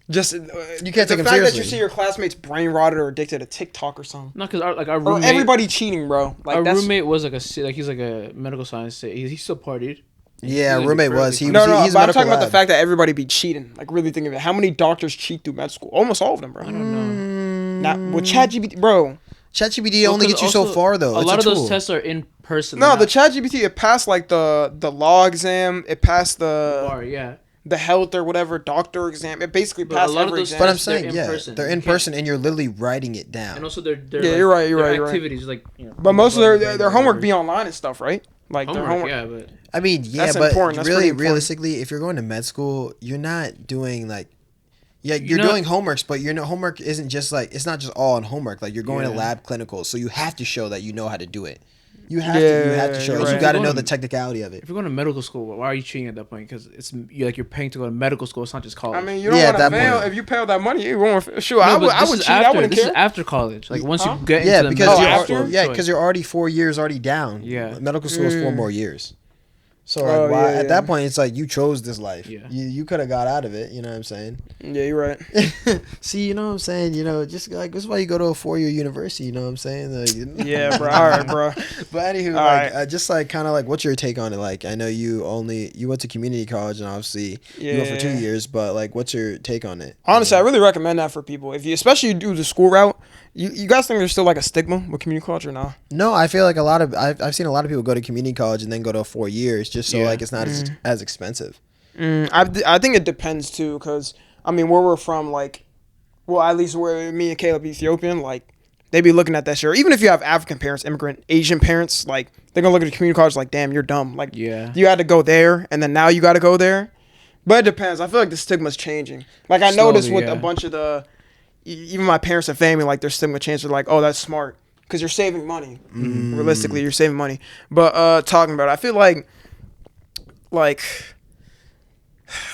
Just You can't the take them fact that seriously. you see your classmates brain rotted or addicted to TikTok or something, No, because our or roommate, everybody cheating, bro. Like our that's, roommate was he's like a medical science. He still partied. Yeah, He's roommate fairly was. He fine. was. no, He's but I'm medical talking about the lab. fact that everybody be cheating. Like really think of it. How many doctors cheat through med school? Almost all of them, bro. I don't know. Not with ChatGPT, bro. ChatGPT Well, only 'cause gets you so also, far though. A It's lot of tool. those tests are in person. No, they're the not ChatGPT it passed like the law exam. It passed the bar, yeah. health or whatever doctor exam. It basically But passed a lot of every those exam. But I'm tests, they're saying, in yeah, person. they're You in can't- person, and you're literally writing it down. And also they're Yeah, like, you're right, you're their right, you're right. activities like. But most of their whatever, homework whatever. be online and stuff, right? Like their Homework, homework. yeah, but I mean, yeah, That's but important. That's pretty really, important. realistically, if you're going to med school, you're not doing like, you're You're not- doing homeworks, but your homework isn't just like, it's not just all on homework. Like you're going to Yeah. lab clinicals, so you have to show that you know how to do it. You have to show. you're You right. got to know the technicality of it. If you're going to medical school, why are you cheating at that point? Because you're paying to go to medical school. It's not just college. I mean, you don't Yeah, want at to that fail. point. If you pay all that money, you won't. Sure, No, I but would this is cheat. I wouldn't this care. is after college. Like once Huh? you get Yeah, into the because medical you're school, because you're already 4 years already down. Yeah. Medical school is 4 more years. So like, Oh, why yeah, at that point it's like you chose this life. Yeah. You could have got out of it. You know what I'm saying? Yeah, you're right. See, you know what I'm saying? You know, just like this is why you go to a 4-year university. You know what I'm saying? Like, Yeah, bro. All right, bro. But anywho, like, just like kind of like, what's your take on it? Like, I know you went to community college and obviously you went for 2 years, but like, what's your take on it? Honestly, I really recommend that for people. If you, especially you do the school route, you guys think there's still like a stigma with community college or not? No, I feel like I've seen a lot of people go to community college and then go to 4 years just so like it's not as expensive. I think it depends too, because I mean, where we're from, like, well, at least where me and Caleb Ethiopian, like, they be looking at that shit. Or even if you have African parents, immigrant Asian parents, like, they're gonna look at the community college like, damn, you're dumb. Like, Yeah. you had to go there, and then now you got to go there. But it depends. I feel like the stigma's changing. Like, I noticed with a bunch of even my parents and family, like, their stigma changed. They're like, oh, that's smart, because you're saving money. Realistically, you're saving money. But talking about it, I feel like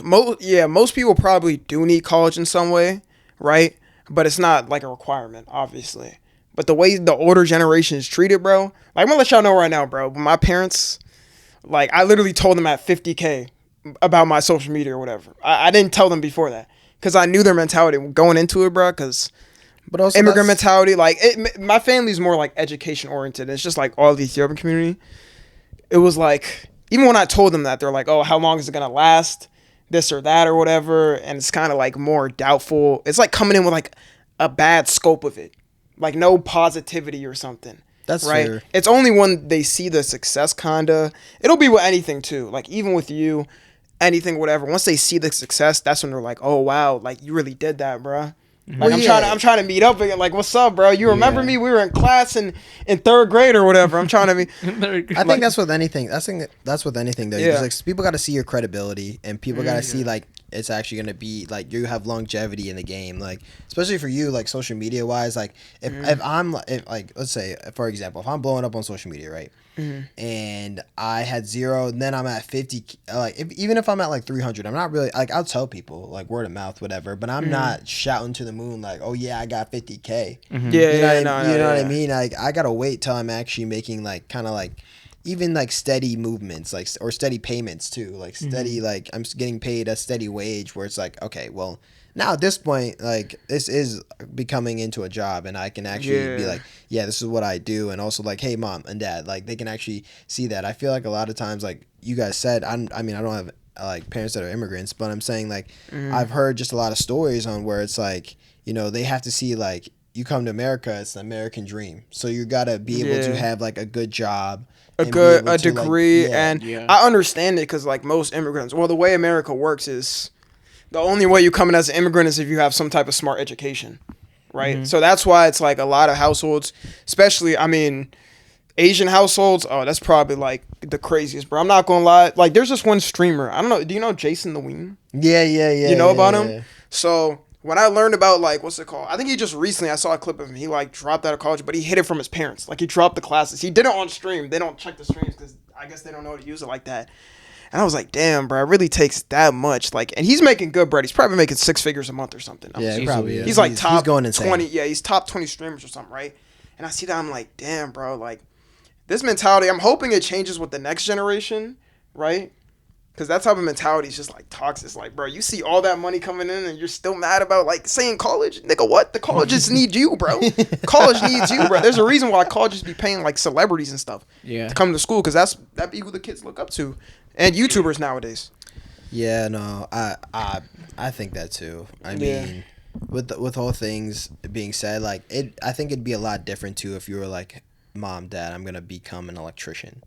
most people probably do need college in some way, right? But it's not like a requirement, obviously. But the way the older generation is treated, bro, like, I'm gonna let y'all know right now, bro. My parents, like, I literally told them at 50K about my social media or whatever. I didn't tell them before that, because I knew their mentality going into it, bro. Because immigrant mentality, like, my family's more like education oriented. It's just like all the Ethiopian community. It was like, even when I told them that, they're like, oh, how long is it gonna last? This or that or whatever. And it's kind of like more doubtful. It's like coming in with like a bad scope of it, like no positivity or something. That's right. fair. It's only when they see the success, kinda. It'll be with anything too. Like, even with you, anything, whatever. Once they see the success, that's when they're like, oh wow, like, you really did that, bruh. Like, I'm trying to meet up again. Like, what's up, bro? You remember me? We were in class in 3rd grade or whatever. I'm trying to be. I think that's with anything. That's with anything though. Yeah. Like, people got to see your credibility, and people got to see like it's actually gonna be like you have longevity in the game. Like, especially for you, like social media wise. Like, if I'm like, let's say for example, if I'm blowing up on social media, right? And I had 0, and then I'm at 50. Like, even if I'm at like 300, I'm not really like, I'll tell people like word of mouth, whatever. But I'm not shouting to the moon like, oh yeah, I got 50K. Yeah, you know what I mean? Like, I gotta wait till I'm actually making like kind of like even like steady movements, like, or steady payments too, like steady like I'm getting paid a steady wage where it's like, okay, well. Now at this point, like, this is becoming into a job, and I can actually be like, yeah, this is what I do, and also like, hey, mom and dad, like, they can actually see that. I feel like a lot of times, like you guys said, I mean, I don't have like parents that are immigrants, but I'm saying like I've heard just a lot of stories on where it's like, you know, they have to see like you come to America, it's an American dream, so you gotta be able to have like a good job. A degree, like, I understand it, because like most immigrants, well, the way America works is, the only way you come in as an immigrant is if you have some type of smart education, right? So that's why it's like a lot of households, especially, I mean, Asian households, oh, that's probably like the craziest, bro. I'm not gonna lie. Like, there's this one streamer. I don't know. Do you know Jason the Ween? Yeah. You know about him? So when I learned about, like, what's it called? I think he just recently, I saw a clip of him. He like dropped out of college, but he hid it from his parents. Like, he dropped the classes. He did it on stream. They don't check the streams because I guess they don't know how to use it like that. And I was like, damn, bro, it really takes that much. Like, and he's making good bread. He's probably making 6 figures a month or something. He probably is. He's like top he's going insane. 20. Yeah, he's top 20 streamers or something, right? And I see that, I'm like, damn, bro, like, this mentality, I'm hoping it changes with the next generation, right? Because that type of mentality is just like toxic. It's like, bro, you see all that money coming in and you're still mad about like saying college? Nigga, what? The colleges need you, bro. College needs you, bro. There's a reason why colleges be paying like celebrities and stuff to come to school, because that be who the kids look up to. And YouTubers nowadays. Yeah, no, I think that too. I mean, with all things being said, like, I think it'd be a lot different too if you were like, mom, dad, I'm gonna become an electrician.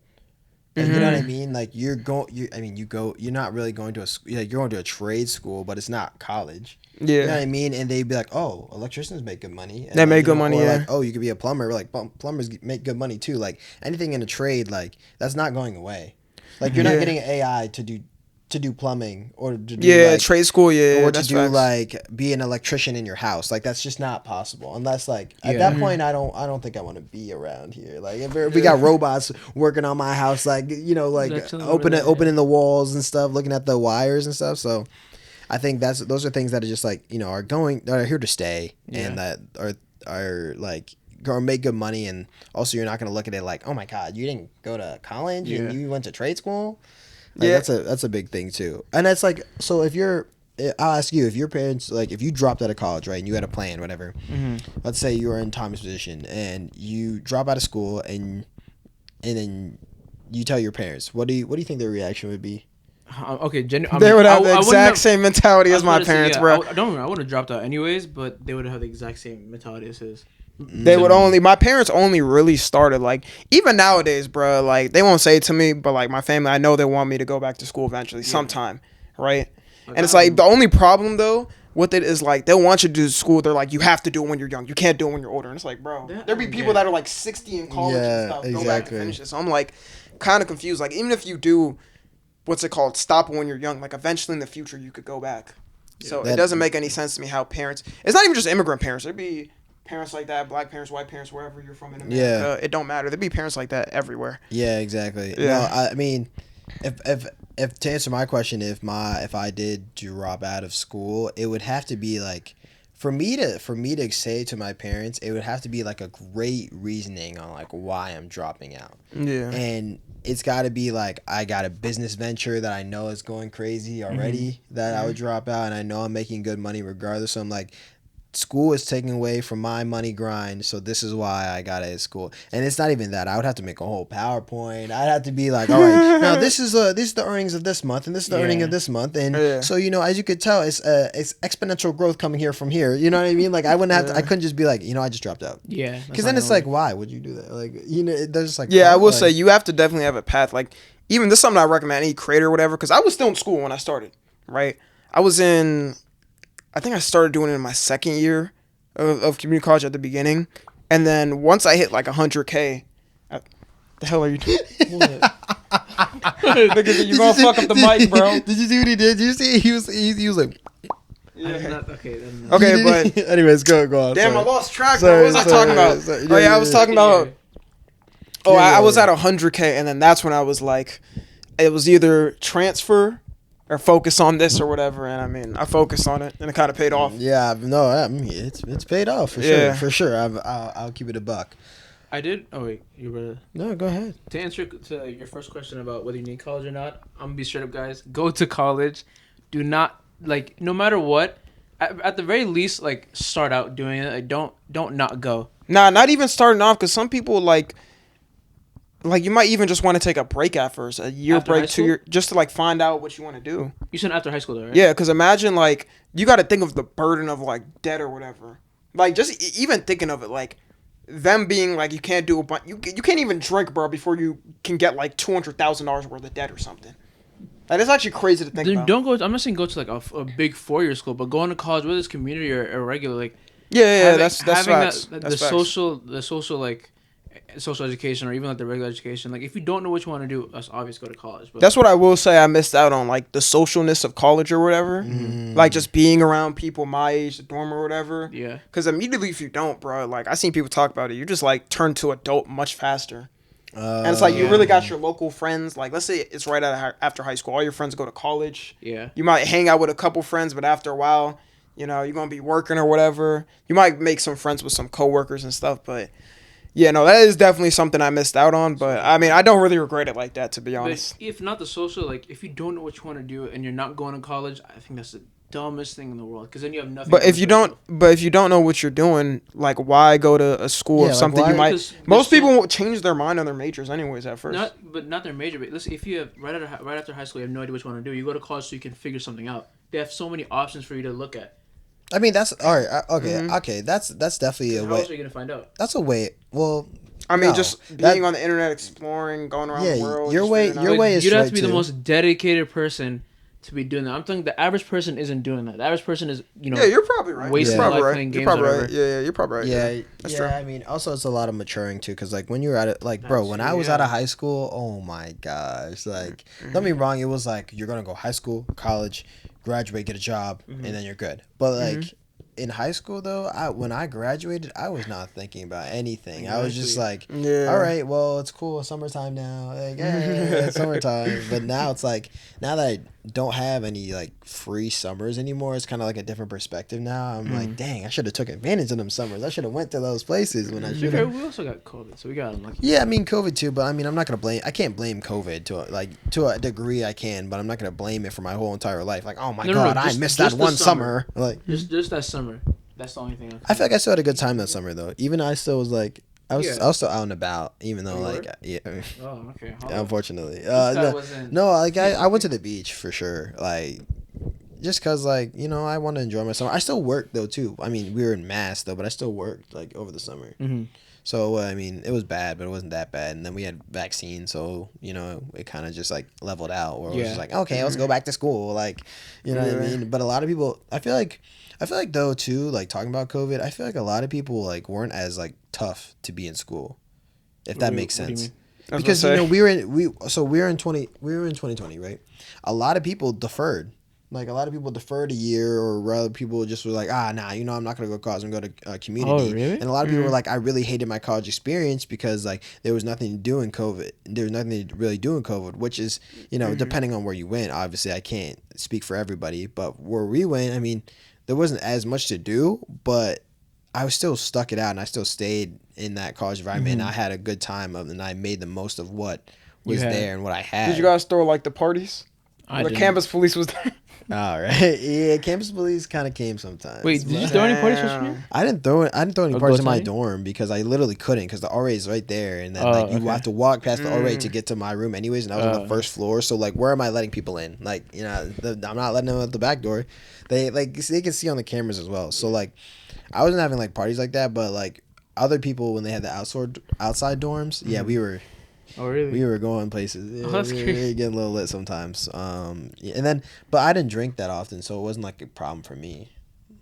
Like, you know what I mean? Like, you're not really going to you're going to a trade school, but it's not college. Yeah. You know what I mean? And they'd be like, oh, electricians make good money. And they make good money, Like, oh, you could be a plumber. Like, plumbers make good money too. Like, anything in a trade, like, that's not going away. Like, you're not getting AI to to do plumbing or to do like, trade school, or to that's do facts. like be an electrician in your house. Like that's just not possible unless like at that point I don't think I want to be around here. Like if we got robots working on my house, like like opening the walls and stuff, looking at the wires and stuff. So I think those are things that are just like are here to stay and that are like or make good money, and also you're not going to look at it like, oh my god, you didn't go to college and you went to trade school. Like, that's a big thing too. And it's like, so I'll ask you, if your parents, like if you dropped out of college, right, and you had a plan, whatever, let's say you were in Tommy's position and you drop out of school and then you tell your parents, what do you think their reaction would be? Okay, they would have the exact same mentality as my parents, bro. I would have dropped out anyways, but they would have the exact same mentality as his. My parents only really started, like, even nowadays, bro, like, they won't say it to me, but, like, my family, I know they want me to go back to school eventually, sometime, right? And it's, like, the only problem, though, with it is, like, they'll want you to do school, they're like, you have to do it when you're young, you can't do it when you're older, and it's like, bro, there'll be people that are, like, 60 in college and stuff, go back and finish it, so I'm, like, kind of confused, like, even if you do, what's it called, stop when you're young, like, eventually in the future, you could go back, so it doesn't make any sense to me how parents, it's not even just immigrant parents, there'd be parents like that, black parents, white parents, wherever you're from in America, it don't matter. There'd be parents like that everywhere. Yeah, exactly. Yeah. No, I mean, if to answer my question, if I did drop out of school, it would have to be like, for me to say to my parents, it would have to be like a great reasoning on like why I'm dropping out. Yeah. And it's got to be like, I got a business venture that I know is going crazy already that I would drop out, and I know I'm making good money regardless. So I'm like, school is taking away from my money grind, so this is why I got it at school. And it's not even that. I would have to make a whole PowerPoint. I'd have to be like, all right, now this is the earnings of this month, and this is the earning of this month, and so as you could tell, it's exponential growth coming here from here. You know what I mean? Like I wouldn't have to, I couldn't just be like, I just dropped out. Yeah. Because then it's like, why would you do that? Like there's just like, I will say you have to definitely have a path. Like even this is something I recommend any creator or whatever, because I was still in school when I started. Right, I think I started doing it in my second year of community college at the beginning. And then once I hit like 100K, the hell are you doing? Look at you gonna fuck up the mic, bro. Did you see what he did? Did you see? He was like... Okay, but... Anyways, go on. Damn, sorry. I lost track, bro. What was I talking about? I was talking about... I was at 100K, and then that's when I was like... It was either transfer... or focus on this or whatever, and I mean, I focused on it, and it kind of paid off. Yeah, no, I mean, it's paid off for sure. I'll keep it a buck. I did. Oh wait, you were. No, go ahead. To answer to your first question about whether you need college or not, I'm gonna be straight up, guys. Go to college. Do not no matter what. At the very least, start out doing it. Like, don't not go. Nah, not even starting off, because some people like you might even just want to take a break at first, a year After break, 2 year, just to find out what you want to do. You said after high school, though, right? Yeah, because imagine you got to think of the burden of debt or whatever. Just even thinking of it, them being you can't do a bunch, you can't even drink, bro, before you can get $200,000 worth of debt or something. It's actually crazy to think about. Don't go. I'm not saying go to a big 4-year school, but going to college, whether it's community or regular, that's facts. The social social education or even the regular education, if you don't know what you want to do, it's obvious go to college. But that's what I will say I missed out on, the socialness of college or whatever, just being around people my age, the dorm or whatever. Yeah, because immediately if you don't, bro, I seen people talk about it, you just turn to adult much faster. And it's you really got your local friends, let's say it's right after high school, all your friends go to college. Yeah, you might hang out with a couple friends, but after a while, you're gonna be working or whatever. You might make some friends with some coworkers and stuff, but yeah, no, that is definitely something I missed out on, but I mean, I don't really regret it like that, to be honest. But if not the social, if you don't know what you want to do and you're not going to college, I think that's the dumbest thing in the world, because then you have nothing. But if you don't know what you're doing, why go to a school or something? You might. Most people won't change their mind on their majors anyways at first. Not their major. But listen, if you have right after high school, you have no idea what you want to do. You go to college so you can figure something out. They have so many options for you to look at. I mean, that's all right. Okay, that's definitely a way. How else are you gonna find out? That's a way. Well. I mean, just being on the internet, exploring, going around the world. Your way is you'd have right to be the most dedicated person to be doing that. I'm thinking the average person isn't doing that. The average person is, Yeah, you're probably right. wasting You're life probably playing right. games. You're probably whatever. right. Yeah, you're probably right. Yeah, That's yeah. true. I mean, also it's a lot of maturing too, because like when you're at it, like bro, That's when true, I was yeah. out of high school, oh my gosh, like don't get me wrong, it was like you're gonna go high school, college, graduate, get a job, and then you're good. But like in high school though, when I graduated, I was not thinking about anything. I was just like, Yeah. all right, well it's cool, summertime now, like yeah, it's summertime. But now it's like now that I don't have any like free summers anymore, it's kind of like a different perspective now. I'm like, dang, I should have took advantage of them summers. I should have went to those places when I should have. We also got COVID, so we got unlucky. Yeah, I mean COVID too, but I mean I'm not gonna blame. I can't blame COVID to a degree I can, but I'm not gonna blame it for my whole entire life. Like, oh my god, I missed that the one summer. Like, just that summer. That's the only thing. I feel like I still had a good time that summer though. Even I still was like, I was still out and about, even though You like were? yeah. Oh, okay. Unfortunately, wasn't- no, like I went to the beach for sure, like just cause like I want to enjoy my summer. I still worked though too. I mean, we were in mass though, but I still worked like over the summer. Mm-hmm. So I mean, it was bad, but it wasn't that bad. And then we had vaccines, so it kind of just like leveled out. Where it was just like, okay, let's go back to school, like what I mean. But a lot of people, I feel like though too, like talking about COVID, I feel like a lot of people like weren't as like tough to be in school, if that makes what do you sense. mean? Because we were in 2020, right? A lot of people deferred. Like a lot of people deferred a year, or other people just were like, I'm not gonna go college. I'm gonna go to community. Oh, really? And a lot of people were like, I really hated my college experience because like there was nothing to do in COVID. There was nothing to really do in COVID, which is depending on where you went. Obviously, I can't speak for everybody, but where we went, I mean, there wasn't as much to do, but I was still stuck it out, and I still stayed in that college environment, and I had a good time and I made the most of what was there and what I had. Did you guys throw like the parties? The campus police was there. All right, yeah, campus police kind of came sometimes. Wait, did you throw any parties freshman year? I didn't throw any Or parties in my go-time? dorm because I literally couldn't, because the RA is right there, and then you have to walk past the RA to get to my room anyways, and I was on the first floor, so like where am I letting people in? Like I'm not letting them out the back door. They can see on the cameras as well. So like I wasn't having like parties like that, but like other people when they had the outside dorms, yeah, we were. Oh, really? We were going places. Yeah, that's we were crazy. getting a little lit sometimes. But I didn't drink that often, so it wasn't like a problem for me.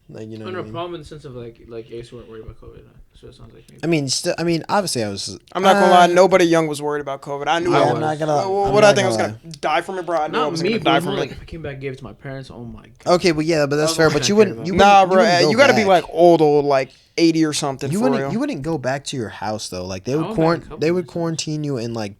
Like No problem in the sense of like Ace weren't worried about COVID. So it sounds like maybe. I mean, obviously I was. I'm not gonna lie. Nobody young was worried about COVID. I knew I I'm was. not gonna. What I think I was gonna die from it, bro. I knew I Not was me, gonna but die it's from more like it. if I came back and gave it to my parents, oh my god. Okay, but yeah, but that's That's fair. what But I you cared wouldn't. about. You Nah, wouldn't- bro. wouldn't go You gotta be back. like old, like 80 or something. You for wouldn't. real. You wouldn't go back to your house though. Like they I would went back a couple They would times. quarantine you in like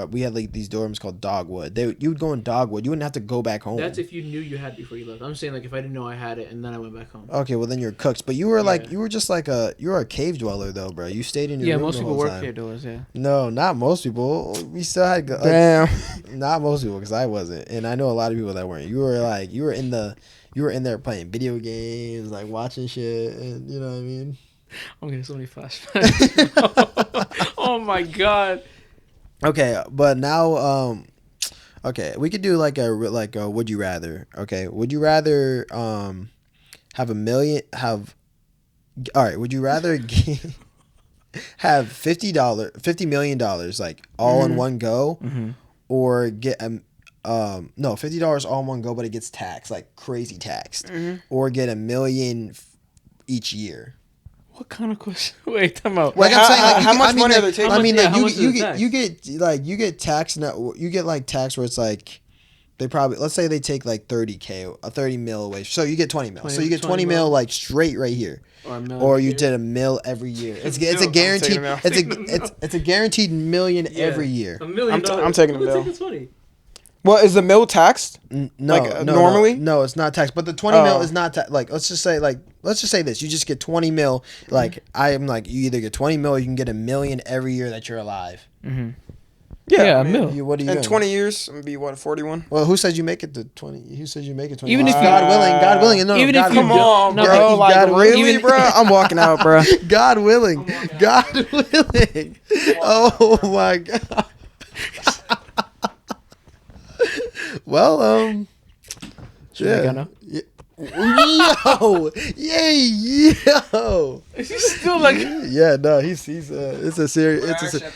we had like these dorms called Dogwood. You would go in Dogwood. You wouldn't have to go back home. That's if you knew you had it before you left. I'm saying like if I didn't know I had it and then I went back home. Okay, well then you're cooked. But you were like Yeah. you were just like you were a cave dweller though, bro. You stayed in your Yeah, room most the people whole work time. here doors. Yeah. No, not most people. We still had like, Damn. not most people, because I wasn't, and I know a lot of people that weren't. You were in there playing video games, like watching shit, and you know what I mean. I'm getting so many flashbacks. Oh my god. Okay, but now, okay, we could do like a would you rather? Okay, would you rather have all right? Would you rather have $50 million like all in one go, or get $50 all in one go, but it gets taxed, like crazy taxed, or get $1 million each year. What kind of question? Wait, time out. Wait, I'm saying, like, how much money are they taking? I mean, How like much is the tax? you get taxed. You get like tax where it's like they probably, let's say they take like 30 mil away, so you get 20 mil. So you get 20 mil like straight right here. Or you did $1 million every year. It's a guaranteed. I'm taking It's a guaranteed $1 million every year. $1 million. I'm taking Who $1 would million. take the 20? Well, is the mill taxed? No, Like, no, normally? no, it's not taxed. But the 20 mil is not like let's just say this. You just get 20 mil. Like I'm like you either get 20 mil or you can get $1 million every year that you're alive. Yeah, I mean, $1 million. What are you in doing? 20 years, I'm gonna be what, 41? Well, who says you make it to 20? Who says you make it 20? Even if you- God willing, no, Even God if you willing. Come on, No, bro. but Like, God- really, even- bro? I'm walking out, bro. God willing. God willing. Oh my god. Well, Should I go now? yeah. Yo, yay, yo. Is he still like? Yeah, no, he's it's a serious. It's a.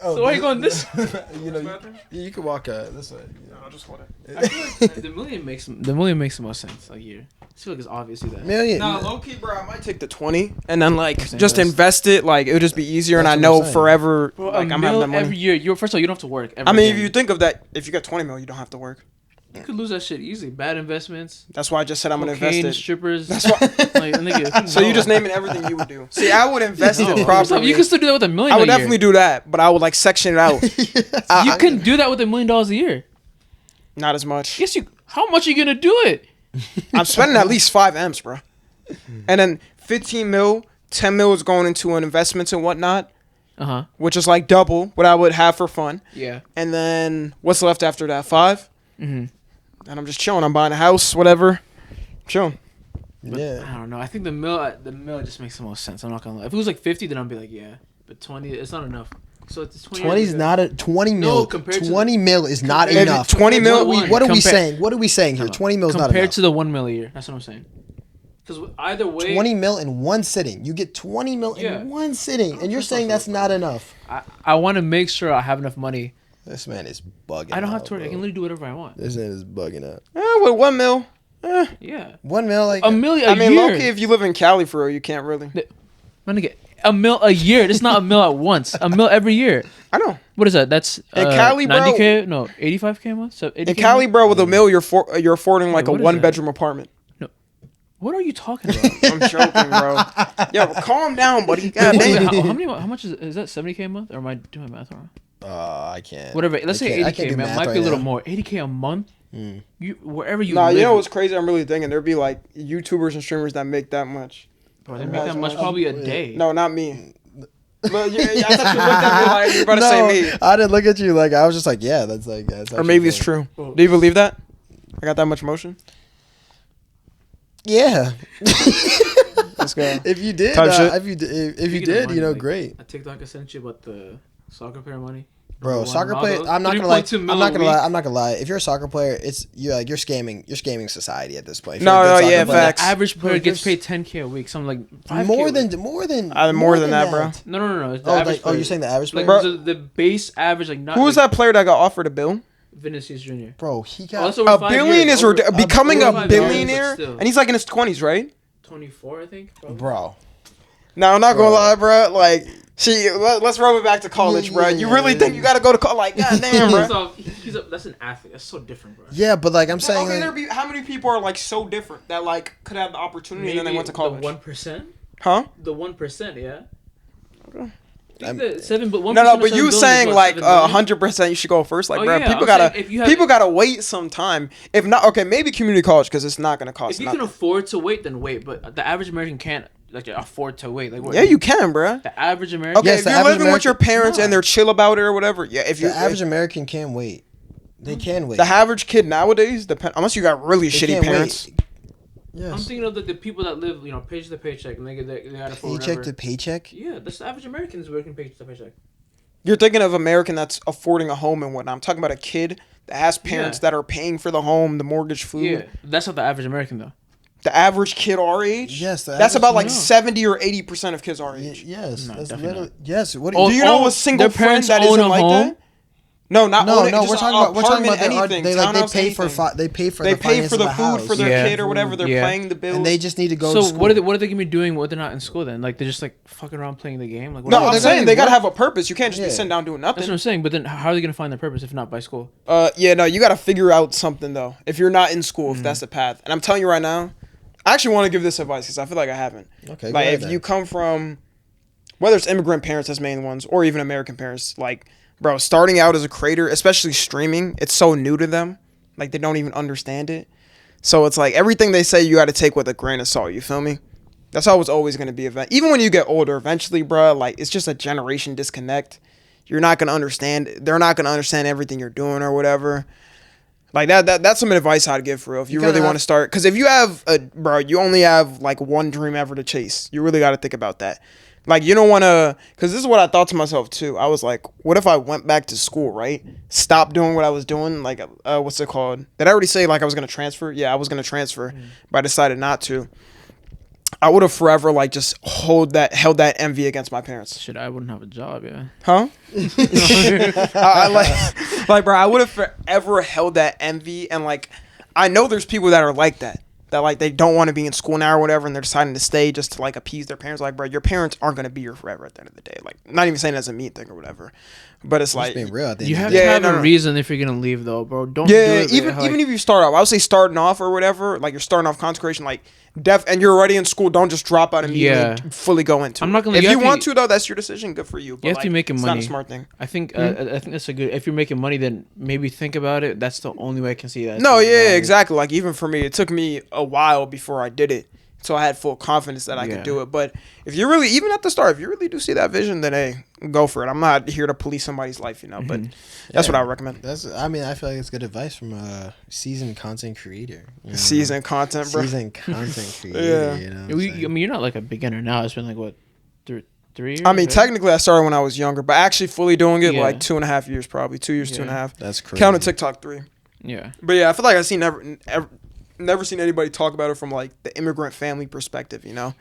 So why are you going this? You know, you can walk this way. I'll just hold it. I feel like the million makes the most sense. Like here, I feel like it's obviously that. Million. Nah, low key, bro. I might take the 20 and then like Percent just invest. invest it. Like it would just be easier, and That's I what know I'm saying. forever. Bro, Like a I'm having that mil money. every year. First of all, you don't have to work. Ever I mean, if again. you think of that, if you get 20 mil, you don't have to work. You could lose that shit easily. Bad investments. That's why I just said I'm gonna Cocaine, invest it. strippers. That's why. Like, nigga, So you just naming everything you would do. See, I would invest No, it first off, properly. you can still do that with $1 million. I would a year. definitely do that, but I would like section it out. You can do that with $1 million a year. Not as much. Yes, you. How much are you gonna do it? I'm spending at least 5 M's, bro. And then 15 mil, 10 mil is going into an investments and whatnot, which is like double what I would have for fun. Yeah. And then what's left after that? 5. Mm-hmm. And I'm just chilling. I'm buying a house, whatever. Chilling. But Yeah. I don't know. I think the mill just makes the most sense. I'm not gonna lie. If it was like 50, then I'd be like, yeah. But 20, it's not enough. So it's 20. 20 is not a 20 mil. No, compared to 20 mil is not compared- enough. 20 mil. What are we Compar- saying? What are we saying here? 20 mil is not compared enough. to the $1 million a year. That's what I'm saying. Because either way, 20 mil in one sitting. You get 20 mil Yeah. in one sitting, and you're That's saying not that's not enough. I want to make sure I have enough money. This man is bugging. I don't have out, to work. I bro. can literally do whatever I want. This man is bugging out. With 1 mil. Yeah. 1 mil, like $1 million a I mean, year. low-key, if you live in Cali for real, you can't really. My nigga, $1 million a year. That's not $1 million at once. $1 million every year. I know. What is that? That's In Cali, bro- 90K? No, 85K a month. So 80K In Cali, a month? bro, with $1 mil, you're affording like Wait, a what is 1-bedroom apartment. What are you talking about? I'm joking, bro. Yo, calm down, buddy. God Wait, damn. how much is that? 70K a month, or am I doing math wrong? I can't. Whatever. Let's say I can't 80K. do Man, math might right be a little now. more. 80K a month. You wherever you Nah, live. you know what's crazy? I'm really thinking there'd be like YouTubers and streamers that make that much. Bro, they make that much probably a day. No, not me. But yeah, I thought you looked at me like you were about to say me. I didn't look at you like I was just like, yeah, that's like. That's Or maybe it's true. Do you believe that? I got that much motion? Yeah. Let's go. If you did, Type shit. if you did, Speaking of money, like, great, A TikTok I sent you about the soccer player money. bro. One Soccer Ronaldo, player. I'm not gonna lie. 3.2 I'm mil not a gonna week. lie. I'm not gonna lie. If you're a soccer player, it's you're scamming. You're scamming society at this point. If No, you're a good no, soccer yeah, player. facts. The average player Bro, gets there's- paid 10K a week. Something like 5K More a than week. more than that, bro. No. It's the Oh, average like, oh, player. you're saying the average player, like Bro. the base average, like not. Who was like, that player that got offered a bill? Vinicius Jr. bro? He Oh, got. that's over A 5 billion years. is Over- becoming over a 5 years, but billionaire, still. and he's like in his 20s, right? 24, I think. Probably. bro. No, I'm not gonna Bro. lie, bro. Like, see, let's rub it back to college, bro. You really think you gotta go to college? Like, goddamn, First bro. off, that's an athlete. That's so different, bro. Yeah, but like I'm saying, Okay, like, how many people are like so different that like could have the opportunity and then they went to college? The 1%. Huh? The 1%, yeah. Okay. I think the 7, but 1% No, of but 7 you billion is saying what, like 7 billion? 100% you should go first, like, Oh, bro. yeah, People I'm gotta saying if you have- people gotta wait some time. If not, okay, maybe community college because it's not gonna cost If you nothing. can afford to wait, then wait. But the average American can't like afford to wait. Like, what, Yeah, you can, bro. The average American. Okay, Yes, if the you're average living with your American- parents Nah. and they're chill about it or whatever, yeah. If you the average American can wait. They can wait. the average kid nowadays, unless you got really They shitty can't parents. wait. Yes. I'm thinking of the people that live, paycheck to paycheck, and they got afford Paycheck whatever. to paycheck. Yeah, that's the average American is working paycheck to paycheck. You're thinking of American that's affording a home and whatnot. I'm talking about a kid that has parents Yeah. that are paying for the home, the mortgage, food. Yeah, that's not the average American though. The average kid our age. Yes, the that's average- about like no. 70 or 80% of kids our Y- age. yes, No, that's definitely literally yes. What Oh, Do you know own- a single their friend parents that own isn't a like home? that? No, not No, own it, no, just we're talking about apartment, they anything, they townhouse, pay for anything. they pay for They the pay finance for of the the food house. for their Yeah. kid or whatever. They're Yeah. paying the bills. and they just need to go to So school. what are they gonna be doing when they're not in school then? Like they're just like fucking around playing the game? Like what no, are I'm they they're saying gonna they gotta work. have a purpose. You can't just be Yeah. sitting down doing That's what nothing. I'm saying. But then how are they gonna find their purpose if not by school? Yeah, no, you gotta figure out something though. If you're not in school, if that's the path. And I'm telling you right now, I actually want to give this advice because I feel like I haven't. Okay, go Like ahead if then. you come from, whether it's immigrant parents as main ones or even American parents, like bro, starting out as a creator, especially streaming, it's so new to them. Like they don't even understand it. So it's like everything they say you got to take with a grain of salt. You feel me? That's how it's always going to be. Even when you get older, eventually, bro, like it's just a generation disconnect. You're not going to understand. They're not going to understand everything you're doing or whatever. Like that's some advice I'd give for real. If you You really gotta want to start, because if you have you only have like one dream ever to chase. You really got to think about that. Like, you don't want to, because this is what I thought to myself, too. I was like, what if I went back to school, right? Stop doing what I was doing. Like, what's it called? Did I already say, like, I was going to transfer? Yeah, I was going to transfer, but I decided not to. I would have forever, like, just held that envy against my parents. Shit, I wouldn't have a job, yeah. Huh? like, bro, I would have forever held that envy. And, like, I know there's people that are like that. That, like, they don't want to be in school now or whatever, and they're deciding to stay just to, like, appease their parents. Like, bro, your parents aren't going to be here forever at the end of the day. Like, not even saying it as a mean thing or whatever. But it's like... being real at the end you of have the to day. have a reason if you're going to leave, though, bro. Don't Yeah, do it. even if you start off, I would say starting off or whatever, like, you're starting off consecration, like, and you're already in school, don't just drop out immediately and fully go into I'm not gonna, it. If you want to, though, that's your decision. Good for you. But you have to be making money. It's not a smart thing. I think that's a good... If you're making money, then maybe think about it. That's the only way I can see that. No, yeah, exactly. Like, even for me, it took me a while before I did it. So I had full confidence that I could do it. But if you really, even at the start, if you really do see that vision, then hey, go for it. I'm not here to police somebody's life, you know. But that's what I recommend. I feel like it's good advice from a seasoned content creator. Seasoned content, bro. Seasoned content creator. You know. You're not like a beginner now. It's been like what, 3 years? I mean, technically, I started when I was younger, but actually fully doing it like 2.5 years, probably 2 years, 2.5. That's crazy. Counting TikTok 3. Yeah. But yeah, I feel like I've never seen anybody talk about it from like the immigrant family perspective, you know,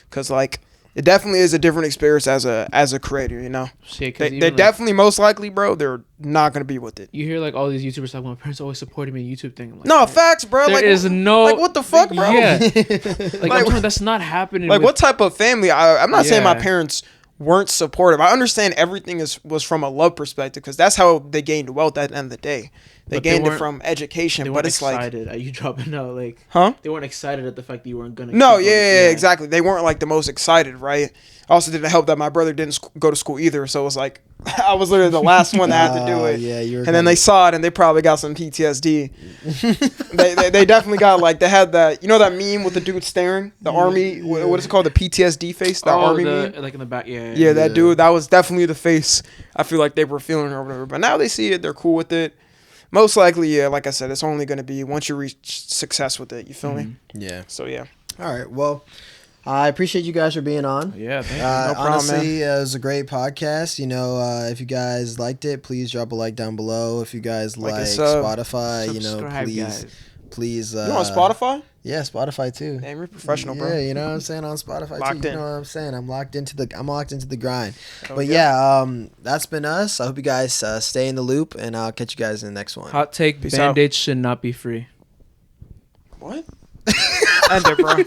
because like it definitely is a different experience as a creator, you know. They definitely most likely, bro, they're not gonna be with it. You hear like all these YouTubers talking about my parents always supported me in YouTube thing. I'm like, no facts, bro. There like, is no like what the fuck, bro. Yeah, like that's not happening. Like what type of family? I'm not saying my parents weren't supportive. I understand everything was from a love perspective because that's how they gained wealth at the end of the day. They gained it from education, but it's like... They weren't excited at you dropping out, like... Huh? They weren't excited at the fact that you weren't gonna... No, yeah, exactly. They weren't, like, the most excited, right? Also didn't help that my brother didn't go to school either, so it was like... I was literally the last one that had to do it. Yeah, you were and then they saw it, and they probably got some PTSD. they definitely got, like... They had that... You know that meme with the dude staring? The army... What is it called? The PTSD face? The army meme? Like in the back, Yeah, that dude. That was definitely the face I feel like they were feeling or whatever. But now they see it. They're cool with it. Most likely, yeah, like I said, it's only going to be once you reach success with it. You feel me? Yeah. So, yeah. All right. Well, I appreciate you guys for being on. Yeah, thank you. No problem, honestly, man. it was a great podcast. You know, if you guys liked it, please drop a like down below. If you guys like Spotify, please. You on Spotify? Yeah, Spotify too. Damn, you're professional, bro. Yeah, you know what I'm saying, on Spotify Locked too. in. You know what I'm saying? I'm locked into the grind. Oh, but yeah, that's been us. I hope you guys stay in the loop, and I'll catch you guys in the next one. Hot take: Band-Aids should not be free. What? End it, bro.